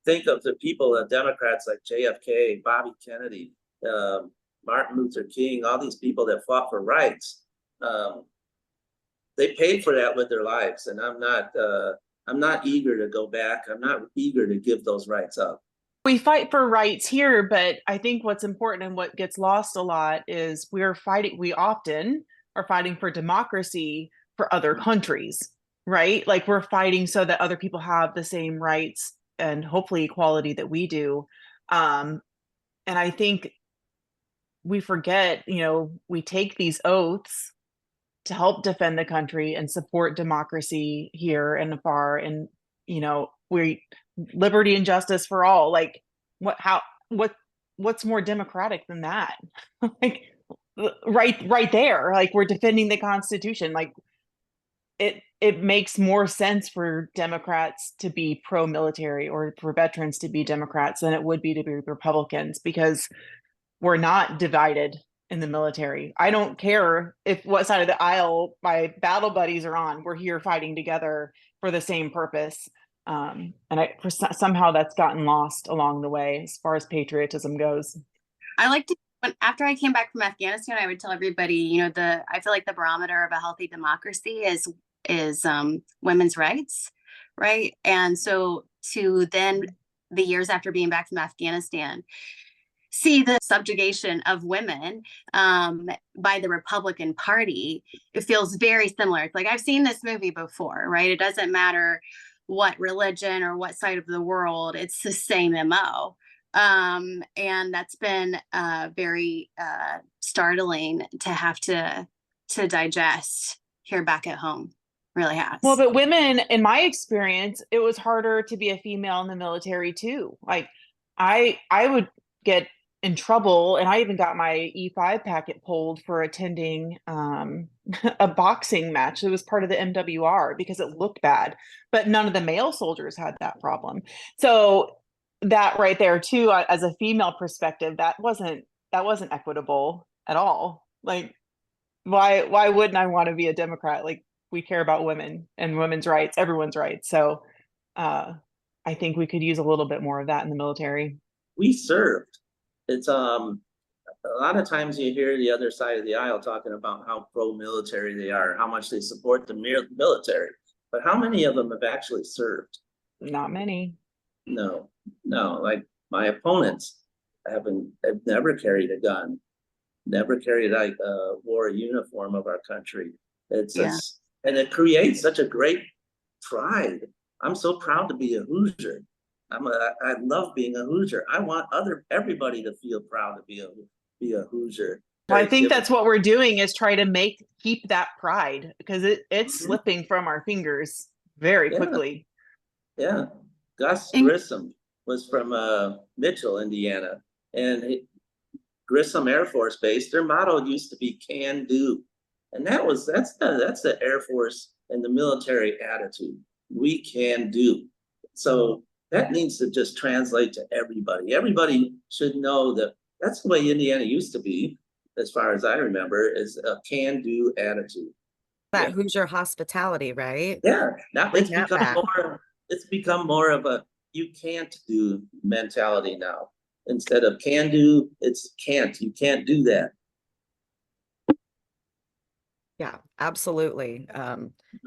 think of the people, the Democrats like JFK, Bobby Kennedy, Martin Luther King, all these people that fought for rights. They paid for that with their lives, and I'm not eager to go back. I'm not eager to give those rights up. We fight for rights here, but I think what's important and what gets lost a lot is we often are fighting for democracy for other countries, right? Like we're fighting so that other people have the same rights and hopefully equality that we do. And I think we forget, we take these oaths to help defend the country and support democracy here and afar. And, we liberty and justice for all. Like what's more democratic than that? Like right there, like we're defending the Constitution. Like it makes more sense for Democrats to be pro-military or for veterans to be Democrats than it would be to be Republicans, because we're not divided in the military. I don't care what side of the aisle my battle buddies are on. We're here fighting together for the same purpose. And somehow that's gotten lost along the way as far as patriotism goes. I like to, after I came back from Afghanistan, I would tell everybody, I feel like the barometer of a healthy democracy is women's rights, right? And so to then the years after being back from Afghanistan, see the subjugation of women by the Republican Party, it feels very similar. It's like, I've seen this movie before, right? It doesn't matter what religion or what side of the world, it's the same MO. And that's been very startling to have to digest here back at home. Really has. Well, but women, in my experience, it was harder to be a female in the military too. Like I would get in trouble, and I even got my E5 packet pulled for attending a boxing match. It was part of the MWR because it looked bad, but none of the male soldiers had that problem. So that right there too, as a female perspective, that wasn't equitable at all. Like why wouldn't I want to be a Democrat? Like, we care about women and women's rights, everyone's rights. So I think we could use a little bit more of that in the military. We served. It's a lot of times you hear the other side of the aisle talking about how pro-military they are, how much they support the military, but how many of them have actually served? Not many. No. Like my opponents have never carried a gun, never carried wore a uniform of our country. And it creates such a great pride. I'm so proud to be a Hoosier. I love being a Hoosier. I want everybody to feel proud to be a Hoosier. Well, I think that's what we're doing, is try to keep that pride, because it's slipping from our fingers very quickly. Yeah. Gus Grissom was from Mitchell, Indiana, and Grissom Air Force Base, their motto used to be "Can Do," and that's the Air Force and the military attitude. We can do. So that needs to just translate to everybody. Everybody should know that that's the way Indiana used to be, as far as I remember, is a can-do attitude. That Hoosier hospitality, right? Yeah. Now it's become more of a you can't do mentality now. Instead of can do, it's can't. You can't do that. Yeah, absolutely.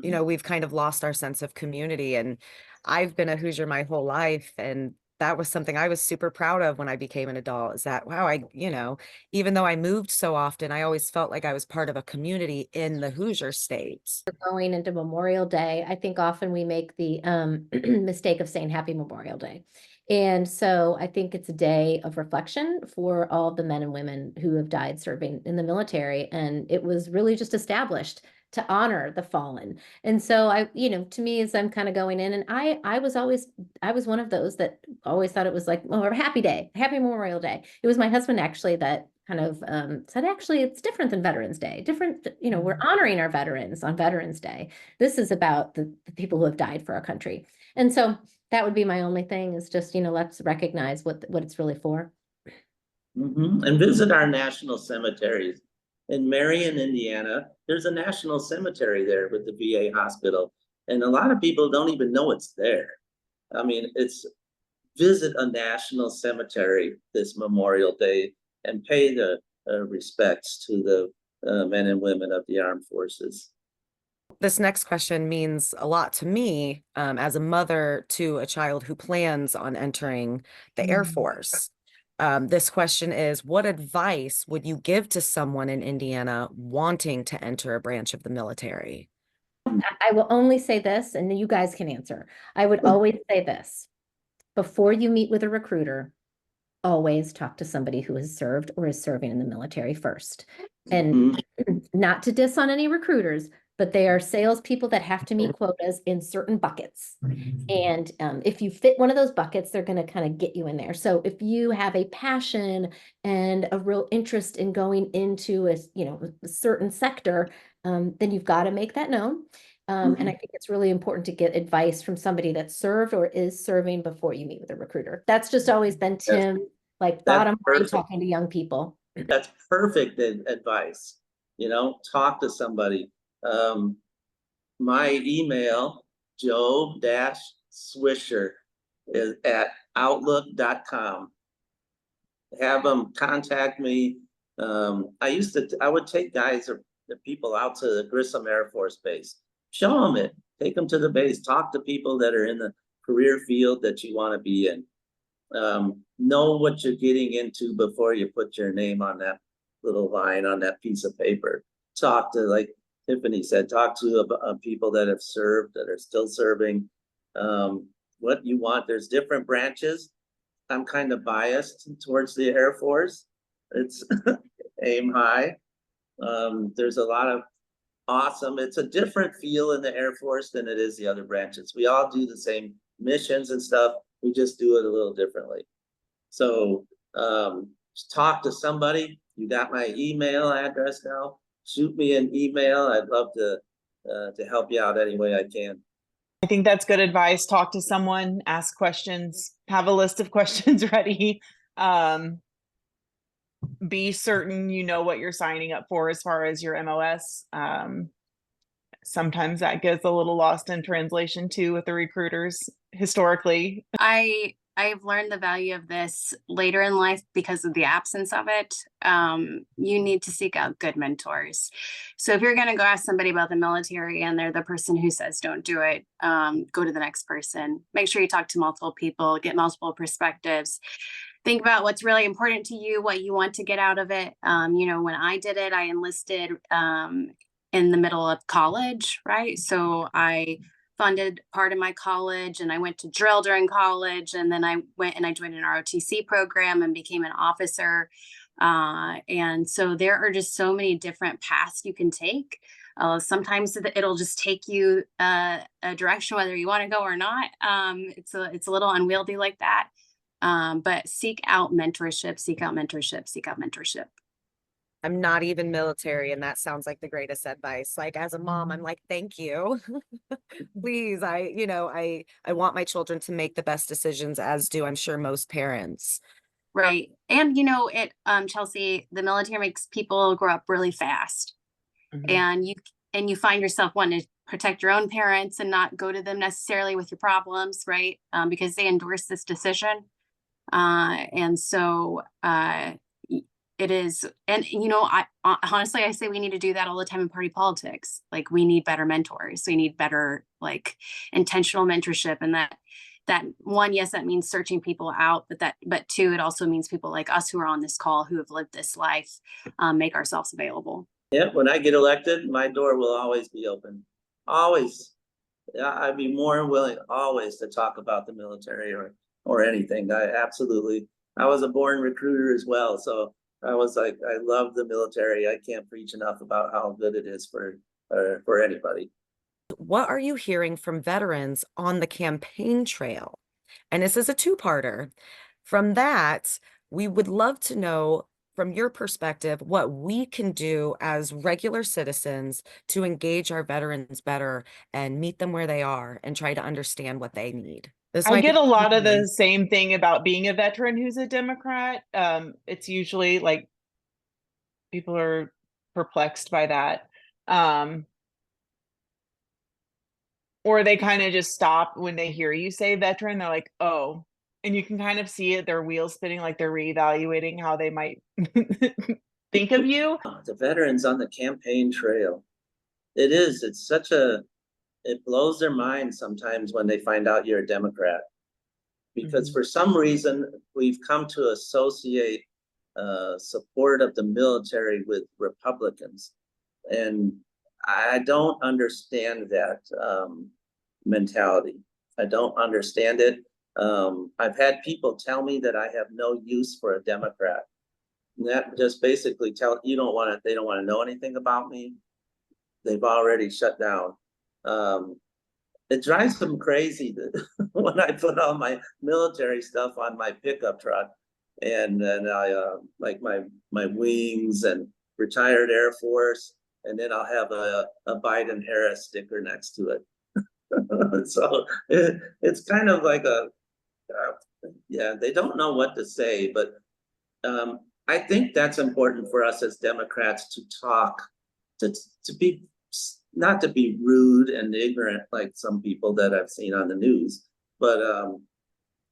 We've kind of lost our sense of community, and I've been a Hoosier my whole life. And that was something I was super proud of when I became an adult, is that, wow, even though I moved so often, I always felt like I was part of a community in the Hoosier states. Going into Memorial Day, I think often we make the mistake of saying Happy Memorial Day. And so I think it's a day of reflection for all the men and women who have died serving in the military. And it was really just established to honor the fallen. And so to me, as I'm kind of going in, and I was one of those that always thought it was like, oh, a happy day, Happy Memorial Day. It was my husband actually that kind of said, actually, it's different than Veterans Day. We're honoring our veterans on Veterans Day. This is about the people who have died for our country. And so that would be my only thing, is just, let's recognize what it's really for. And visit our national cemeteries. In Marion, Indiana, there's a national cemetery there with the VA hospital. And a lot of people don't even know it's there. I mean, it's visit a national cemetery this Memorial Day and pay the respects to the men and women of the armed forces. This next question means a lot to me as a mother to a child who plans on entering the Air Force. This question is, what advice would you give to someone in Indiana wanting to enter a branch of the military? I will only say this, and you guys can answer. I would always say this. Before you meet with a recruiter, always talk to somebody who has served or is serving in the military first. And not to diss on any recruiters, but they are salespeople that have to meet quotas in certain buckets. And if you fit one of those buckets, they're going to kind of get you in there. So if you have a passion and a real interest in going into a certain sector, then you've got to make that known. And I think it's really important to get advice from somebody that served or is serving before you meet with a recruiter. That's just always been Tim, like bottom line, talking to young people. That's perfect advice. Talk to somebody. My email, Joe-Swisher, is at outlook.com. Have them contact me. I would take guys or the people out to the Grissom Air Force Base. Show them it. Take them to the base. Talk to people that are in the career field that you want to be in. Know what you're getting into before you put your name on that little line on that piece of paper. Talk to, like Tiffany said, talk to people that have served, that are still serving. What you want. There's different branches. I'm kind of biased towards the Air Force. It's aim high. There's a lot of awesome. It's a different feel in the Air Force than it is the other branches. We all do the same missions and stuff. We just do it a little differently. So talk to somebody. You got my email address now. Shoot me an email. I'd love to help you out any way I can. I think that's good advice. Talk to someone, ask questions, have a list of questions ready. Be certain you know what you're signing up for as far as your MOS. Sometimes that gets a little lost in translation too with the recruiters historically. I've learned the value of this later in life because of the absence of it. You need to seek out good mentors. So if you're going to go ask somebody about the military and they're the person who says don't do it, go to the next person. Make sure you talk to multiple people, get multiple perspectives. Think about what's really important to you, what you want to get out of it. When I did it, I enlisted in the middle of college, right? So I funded part of my college and I went to drill during college, and then I went and I joined an ROTC program and became an officer. And so there are just so many different paths you can take. Sometimes it'll just take you a direction whether you want to go or not. It's a little unwieldy like that. But seek out mentorship, seek out mentorship, seek out mentorship. I'm not even military, and that sounds like the greatest advice. Like, as a mom, I'm like, thank you. Please, I want my children to make the best decisions, as do I'm sure most parents. Right. And Chelsea, the military makes people grow up really fast. And you find yourself wanting to protect your own parents and not go to them necessarily with your problems, right? Because they endorse this decision. And so it is, and I honestly, I say we need to do that all the time in party politics. Like, we need better mentors. We need better, like, intentional mentorship. And that one, yes, that means searching people out, but two, it also means people like us who are on this call, who have lived this life, make ourselves available. Yeah, when I get elected, my door will always be open. Always. I'd be more than willing always to talk about the military or anything. I was a born recruiter as well. So I was like, I love the military. I can't preach enough about how good it is for anybody. What are you hearing from veterans on the campaign trail? And this is a two-parter. From that, we would love to know, from your perspective, what we can do as regular citizens to engage our veterans better and meet them where they are and try to understand what they need. I get a lot of the same thing about being a veteran who's a Democrat. It's usually like people are perplexed by that. Or they kind of just stop when they hear you say veteran. They're like, oh, and you can kind of see it, their wheels spinning, like they're reevaluating how they might think of you. The veterans on the campaign trail. It's such it blows their mind sometimes when they find out you're a Democrat. Because for some reason, we've come to associate support of the military with Republicans. And I don't understand that mentality. I don't understand it. I've had people tell me that I have no use for a Democrat. And that just basically they don't want to know anything about me. They've already shut down. It drives them crazy that when I put all my military stuff on my pickup truck, and then I like my wings and retired Air Force, and then I'll have a Biden Harris sticker next to it. So it's kind of like yeah, they don't know what to say, but I think that's important for us as Democrats to talk, to be, not to be rude and ignorant like some people that I've seen on the news, but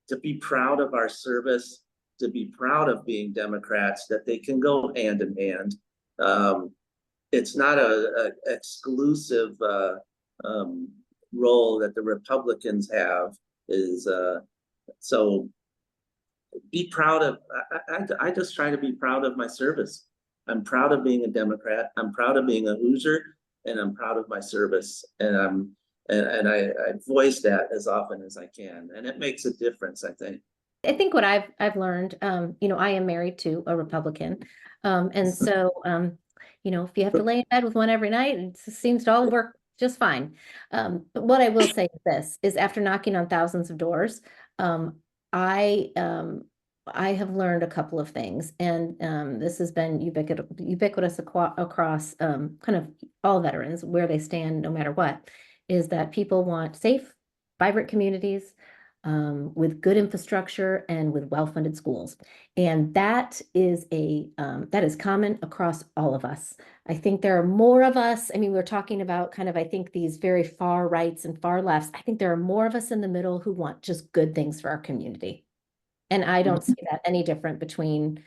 to be proud of our service, to be proud of being Democrats, that they can go hand in hand. It's not a exclusive role that the Republicans have. So be proud of, I just try to be proud of my service. I'm proud of being a Democrat. I'm proud of being a Hoosier, and I'm proud of my service. And I voice that as often as I can, and it makes a difference, I think. I think what I've learned, I am married to a Republican. And so, if you have to lay in bed with one every night, it seems to all work just fine. But what I will say is this, is after knocking on thousands of doors, I have learned a couple of things, and this has been ubiquitous across kind of all veterans, where they stand no matter what, is that people want safe, vibrant communities with good infrastructure and with well-funded schools. And that is common across all of us. I think there are more of us. I mean, we're talking about kind of, I think, these very far rights and far lefts. I think there are more of us in the middle who want just good things for our community. And I don't see that any different between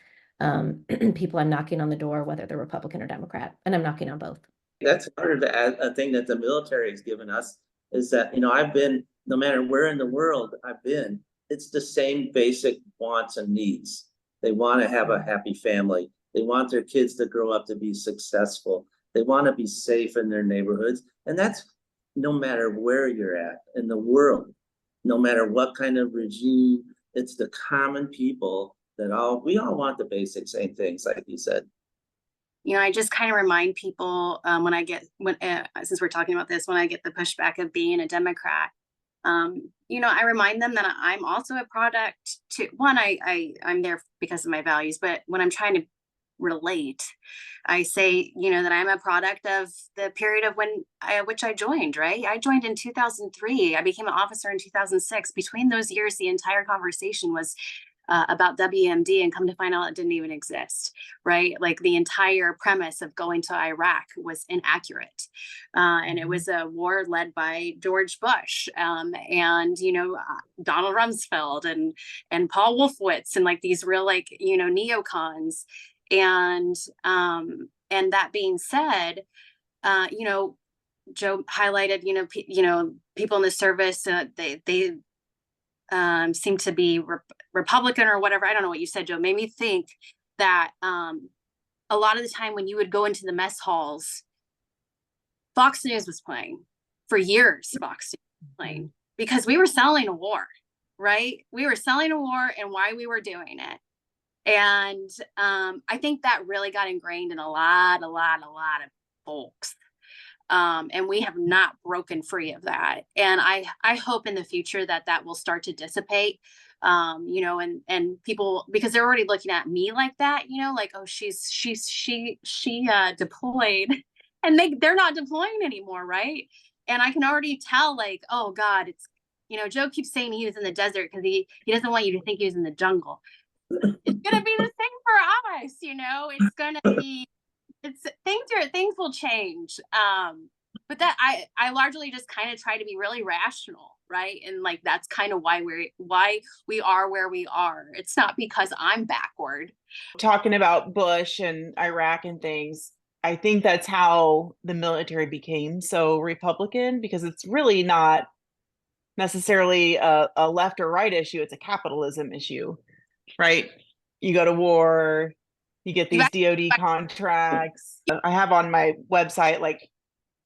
people I'm knocking on the door, whether they're Republican or Democrat, and I'm knocking on both. That's part of the thing that the military has given us, is that, I've been, no matter where in the world I've been, it's the same basic wants and needs. They want to have a happy family. They want their kids to grow up to be successful. They want to be safe in their neighborhoods. And that's no matter where you're at in the world, no matter what kind of regime. It's the common people that we all want the basic same things, like you said. I just kind of remind people since we're talking about this, when I get the pushback of being a Democrat, I remind them that I'm also a product to one, I'm there because of my values, but when I'm trying to relate, I say, that I'm a product of the period of which I joined, right? I joined in 2003. I became an officer in 2006. Between those years, the entire conversation was about WMD, and come to find out it didn't even exist, right? Like the entire premise of going to Iraq was inaccurate. And it was a war led by George Bush and, Donald Rumsfeld and Paul Wolfowitz, and like these real, neocons. And that being said, Joe highlighted, people in the service, they seem to be Republican or whatever. I don't know what you said, Joe. Made me think that a lot of the time when you would go into the mess halls, Fox News was playing for years. Fox News was playing because we were selling a war, right? We were selling a war and why we were doing it. And I think that really got ingrained in a lot of folks. And we have not broken free of that. And I hope in the future that will start to dissipate, and people, because they're already looking at me like that, like, oh, she deployed, and they're not deploying anymore. Right. And I can already tell, like, oh God, it's, Joe keeps saying he was in the desert because he doesn't want you to think he was in the jungle. It's going to be the same for us. It's going to be, things will change. But that I largely just kind of try to be really rational, right? And like that's kind of why we are where we are. It's not because I'm backward. Talking about Bush and Iraq and things, I think that's how the military became so Republican, because it's really not necessarily a left or right issue. It's a capitalism issue, right? You go to war, you get these DoD contracts. I have on my website, like,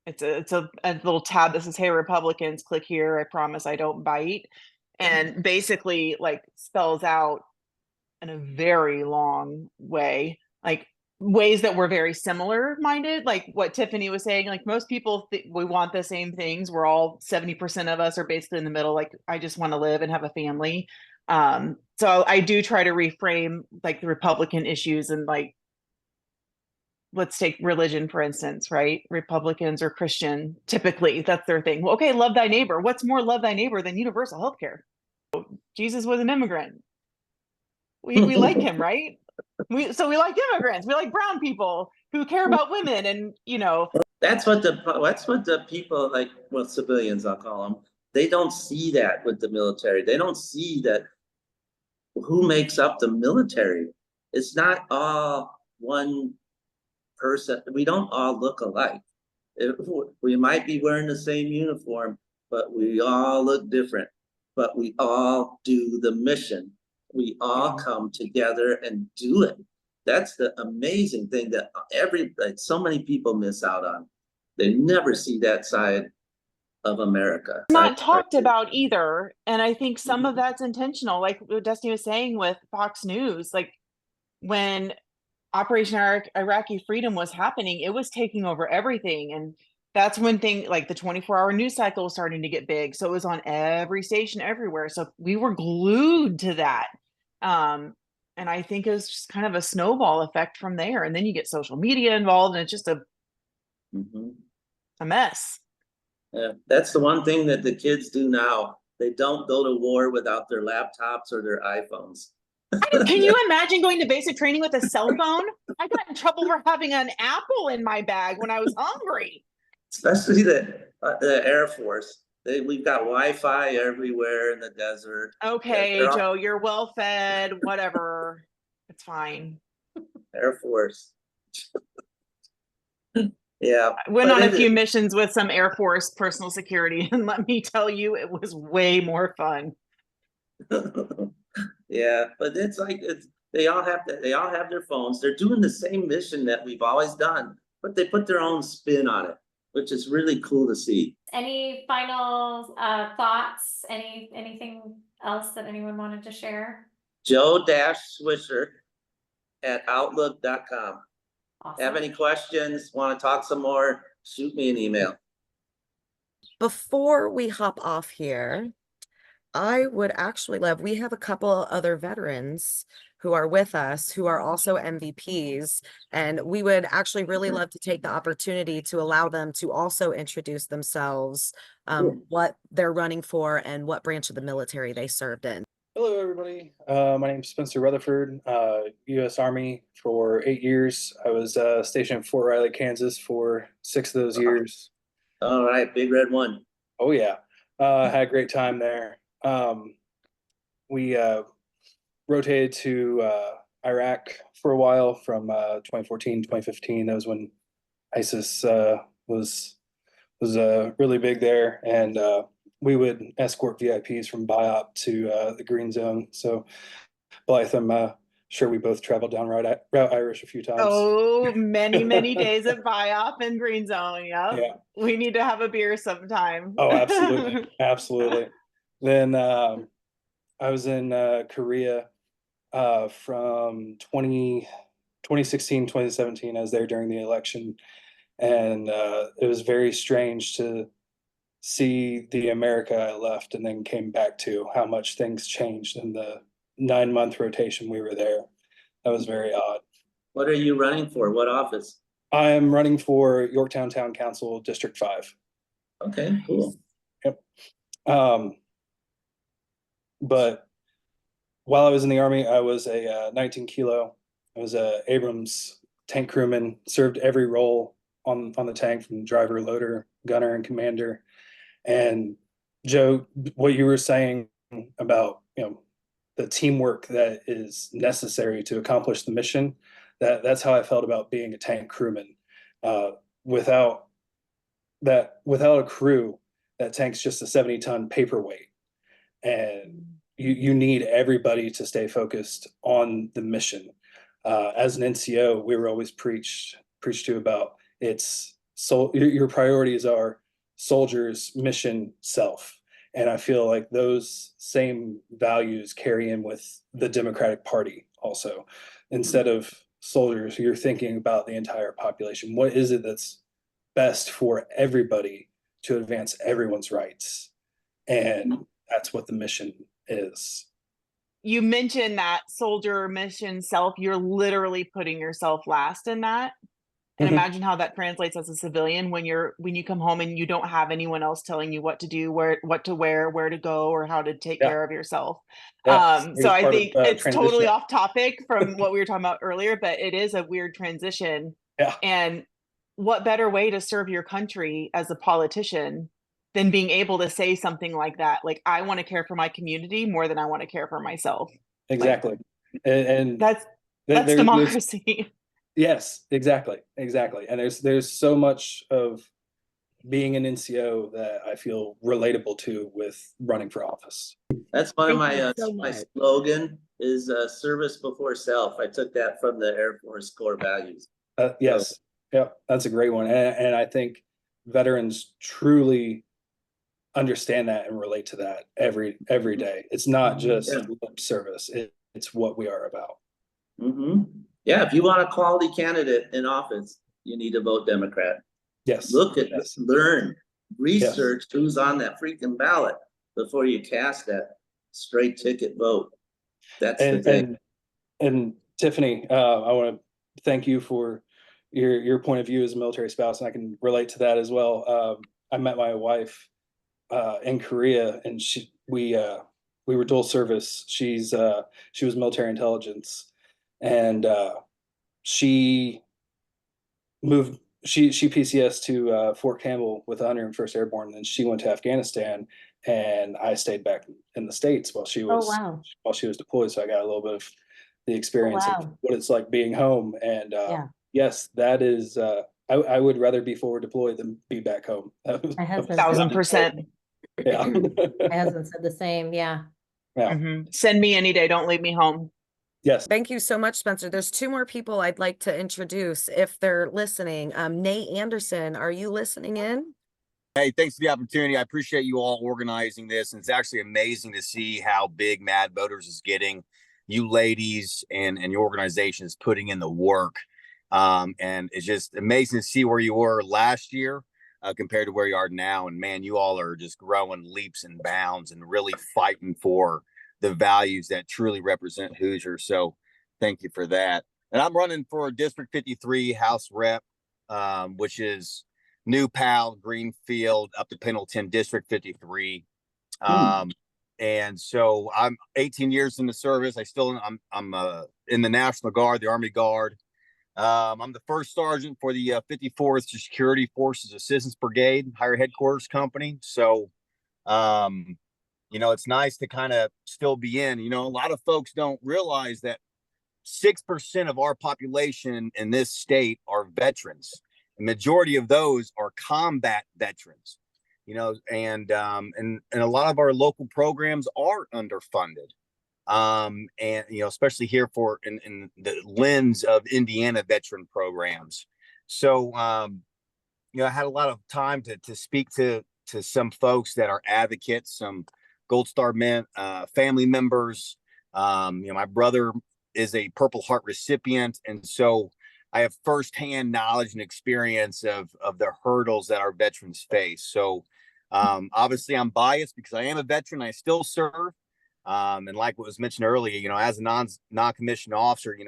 it's a little tab that says, "Hey, Republicans, click here. I promise I don't bite." And basically, like, spells out in a very long way, like, ways that we're very similar minded, like what Tiffany was saying. Like, most people we want the same things. We're all 70% of us are basically in the middle. Like, I just want to live and have a family. So I do try to reframe like the Republican issues, and like, let's take religion, for instance, right? Republicans or Christian, typically that's their thing. Well, okay, love thy neighbor. What's more love thy neighbor than universal health care? Jesus was an immigrant. We like him, right? We like immigrants. We like brown people who care about women, and That's what the people, like, well, civilians, I'll call them, they don't see that with the military. They don't see that who makes up the military. It's not all one person. We don't all look alike. We might be wearing the same uniform, but we all look different. But we all do the mission. We all come together and do it. That's the amazing thing that so many people miss out on. They never see that side of America. Not talked about either. And I think some of that's intentional, like what Destiny was saying with Fox News. Like, when Operation Iraqi Freedom was happening, it was taking over everything. And that's when like the 24-hour news cycle was starting to get big. So it was on every station everywhere. So we were glued to that. And I think it was just kind of a snowball effect from there. And then you get social media involved, and it's just a mess. Yeah, that's the one thing that the kids do now. They don't go to war without their laptops or their iPhones. Can you imagine going to basic training with a cell phone? I got in trouble for having an apple in my bag when I was hungry. Especially the Air Force. We've got Wi-Fi everywhere in the desert. Okay, Joe, you're well fed, whatever. It's fine. Air Force. Yeah. I went on a few missions with some Air Force personal security, and let me tell you, it was way more fun. Yeah, but it's like they all have their phones. They're doing the same mission that we've always done, but they put their own spin on it, which is really cool to see. Any final thoughts? Anything else that anyone wanted to share? Joe-Swisher at outlook.com. Awesome. Have any questions? Want to talk some more? Shoot me an email. Before we hop off here, I would actually love, we have a couple other veterans who are with us who are also MVPs, and we would actually really love to take the opportunity to allow them to also introduce themselves, what they're running for and what branch of the military they served in. Hello, everybody. My name is Spencer Rutherford, U.S. Army for 8 years. I was stationed at Fort Riley, Kansas for 6 of those years. All right, Big Red One. Oh, yeah. Had a great time there. We rotated to Iraq for a while from 2014 to 2015. That was when ISIS was really big there, and we would escort VIPs from BIOP to the Green Zone. So, Blythe, I'm sure we both traveled down Route Irish a few times. Oh, many days at BIOP and Green Zone. Yep. Yeah. We need to have a beer sometime. Oh, absolutely. Absolutely. Then I was in Korea from 2016, 2017. I was there during the election, and it was very strange to see the America I left and then came back to, how much things changed in the 9-month rotation we were there. That was very odd. What are you running for? What office? I am running for Yorktown Town Council, District 5. Okay, cool. Yep. But while I was in the Army, I was a 19 kilo. I was a Abrams tank crewman, served every role on the tank, from driver, loader, gunner, and commander. And Joe, what you were saying about, the teamwork that is necessary to accomplish the mission, that's how I felt about being a tank crewman. Without a crew, that tank's just a 70-ton paperweight. And you need everybody to stay focused on the mission. As an NCO, we were always preached to about your priorities are soldiers, mission, self. And I feel like those same values carry in with the Democratic Party also. Instead of soldiers, you're thinking about the entire population. What is it that's best for everybody to advance everyone's rights? And that's what the mission is. You mentioned that soldier, mission, self. You're literally putting yourself last in that. And imagine how that translates as a civilian when you come home and you don't have anyone else telling you what to do, what to wear, where to go, or how to take care of yourself. So I think it's totally off topic from what we were talking about earlier, but it is a weird transition. Yeah. And what better way to serve your country as a politician than being able to say something like that? Like, I want to care for my community more than I want to care for myself. Exactly. Like, and that's democracy. Yes, exactly. And there's so much of being an NCO that I feel relatable to with running for office. That's one of my so my much. slogan is service before self. I took that from the Air Force core values. Yes, yeah, that's a great one. And I think veterans truly understand that and relate to that every day. It's not just lip service. It's what we are about. Yeah, if you want a quality candidate in office, you need to vote Democrat. Yes. Look at this, learn, research who's on that freaking ballot before you cast that straight ticket vote. That's the thing. And Tiffany, I want to thank you for your point of view as a military spouse, and I can relate to that as well. I met my wife in Korea, and we were dual service. She was military intelligence, and she PCS to Fort Campbell with 101st Airborne, and then she went to Afghanistan, and I stayed back in the States while she was deployed. So I got a little bit of the experience of what it's like being home. And yes, that is I would rather be forward deployed than be back home. My husband 1000%. Yeah. My husband said the same. Yeah. Send me any day. Don't leave me home. Yes. Thank you so much, Spencer. There's two more people I'd like to introduce if they're listening. Nate Anderson, are you listening in? Hey, thanks for the opportunity. I appreciate you all organizing this. And it's actually amazing to see how big Mad Voters is getting. You ladies and your organization is putting in the work. And it's just amazing to see where you were last year compared to where you are now. And man, you all are just growing leaps and bounds and really fighting for the values that truly represent Hoosier. So thank you for that. And I'm running for District 53 House Rep, which is New Pal, Greenfield, up to Pendleton, District 53. And so I'm 18 years in the service. I'm in the National Guard, the Army Guard. I'm the first sergeant for the 54th Security Forces Assistance Brigade, higher headquarters company. So, it's nice to kind of still be in. A lot of folks don't realize that 6% of our population in this state are veterans. The majority of those are combat veterans, and a lot of our local programs are underfunded. And, especially here in the lens of Indiana veteran programs. So, I had a lot of time to speak to some folks that are advocates, some Gold Star men, family members. My brother is a Purple Heart recipient. And so I have firsthand knowledge and experience of the hurdles that our veterans face. So obviously I'm biased because I am a veteran. I still serve. And like what was mentioned earlier, as a non-commissioned officer,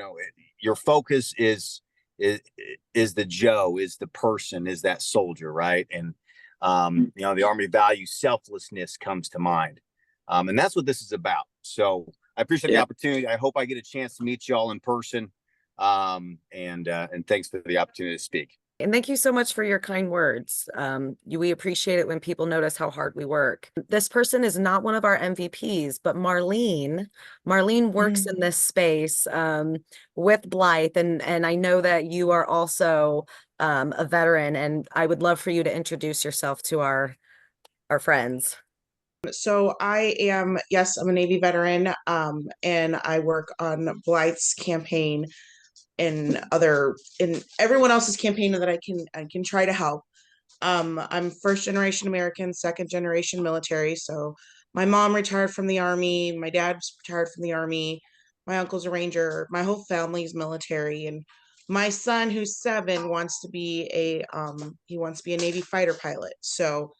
your focus is the Joe, is the person, is that soldier, right? And the Army value selflessness comes to mind. And that's what this is about. So I appreciate the opportunity. I hope I get a chance to meet you all in person. And thanks for the opportunity to speak. And thank you so much for your kind words. We appreciate it when people notice how hard we work. This person is not one of our MVPs, but Marlene works in this space with Blythe. And I know that you are also a veteran, and I would love for you to introduce yourself to our friends. So I am, yes, I'm a Navy veteran, and I work on Blythe's campaign and in everyone else's campaign that I can try to help. I'm first generation American, second generation military. So my mom retired from the Army, my dad's retired from the Army, my uncle's a Ranger, my whole family's military, and my son, who's 7, wants to be a Navy fighter pilot. So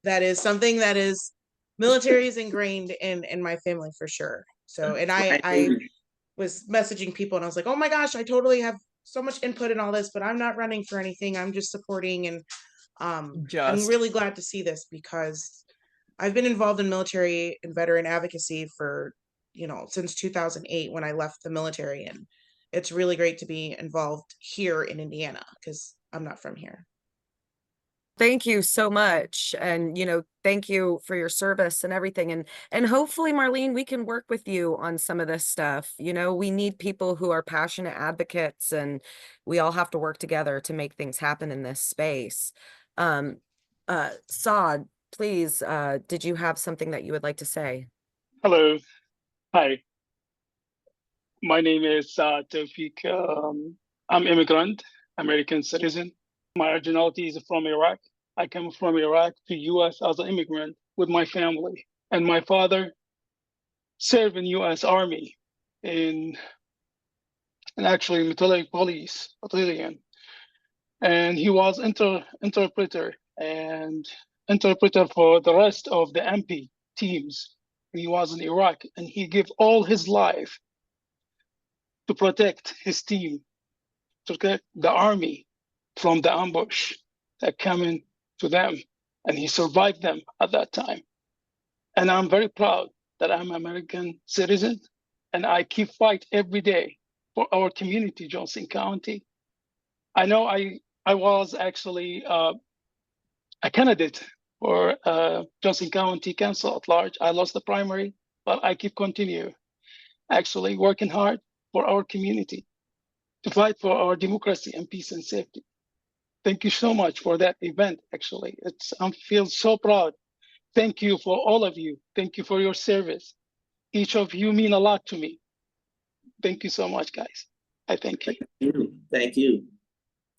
that is something that is military is ingrained in my family for sure. So, and I was messaging people and I was like, oh my gosh, I totally have so much input in all this, but I'm not running for anything. I'm just supporting. And I'm really glad to see this because I've been involved in military and veteran advocacy for, since 2008 when I left the military. And it's really great to be involved here in Indiana because I'm not from here. Thank you so much. And, thank you for your service and everything. And hopefully, Marlene, we can work with you on some of this stuff. We need people who are passionate advocates, and we all have to work together to make things happen in this space. Saad, please, did you have something that you would like to say? Hello. Hi. My name is Tawfiq. I'm immigrant, American citizen. My originality is from Iraq. I came from Iraq to US as an immigrant with my family. And my father served in US Army in actually military police battalion. And he was interpreter for the rest of the MP teams. He was in Iraq and he gave all his life to protect his team, to protect the army from the ambush that coming to them, and he survived them at that time. And I'm very proud that I'm an American citizen, and I keep fight every day for our community, Johnson County. I know I was actually a candidate for Johnson County Council at large. I lost the primary, but I keep continue actually working hard for our community to fight for our democracy and peace and safety. Thank you so much for that event. Actually, I feel so proud. Thank you for all of you. Thank you for your service. Each of you mean a lot to me. Thank you so much, guys. I thank you. Thank you.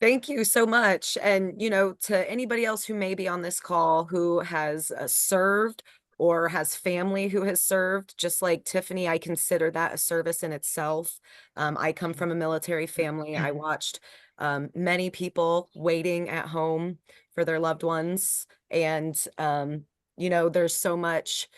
Thank you so much. And, to anybody else who may be on this call who has served or has family who has served, just like Tiffany, I consider that a service in itself. I come from a military family. I watched many people waiting at home for their loved ones. And, there's so much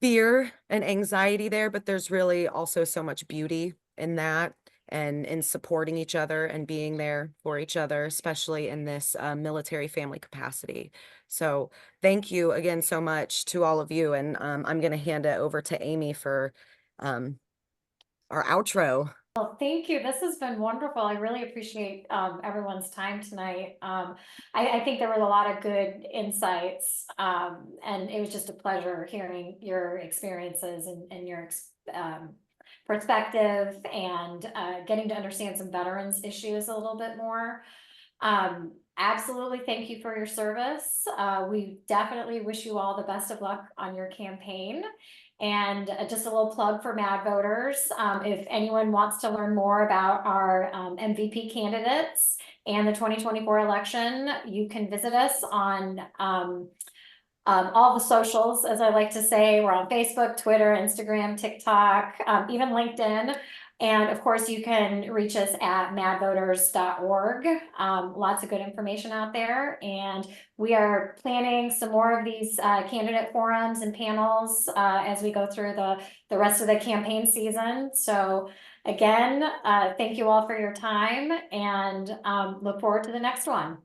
fear and anxiety there, but there's really also so much beauty in that and in supporting each other and being there for each other, especially in this military family capacity. So thank you again so much to all of you. And I'm going to hand it over to Amy for our outro. Well, thank you. This has been wonderful. I really appreciate everyone's time tonight. I think there was a lot of good insights, and it was just a pleasure hearing your experiences and your perspective and getting to understand some veterans issues a little bit more. Absolutely. Thank you for your service. We definitely wish you all the best of luck on your campaign. And just a little plug for MADVoters. If anyone wants to learn more about our MVP candidates and the 2024 election, you can visit us on all the socials, as I like to say. We're on Facebook, Twitter, Instagram, TikTok, even LinkedIn. And of course, you can reach us at madvoters.org. Lots of good information out there. And we are planning some more of these candidate forums and panels as we go through the rest of the campaign season. So again, thank you all for your time and look forward to the next one.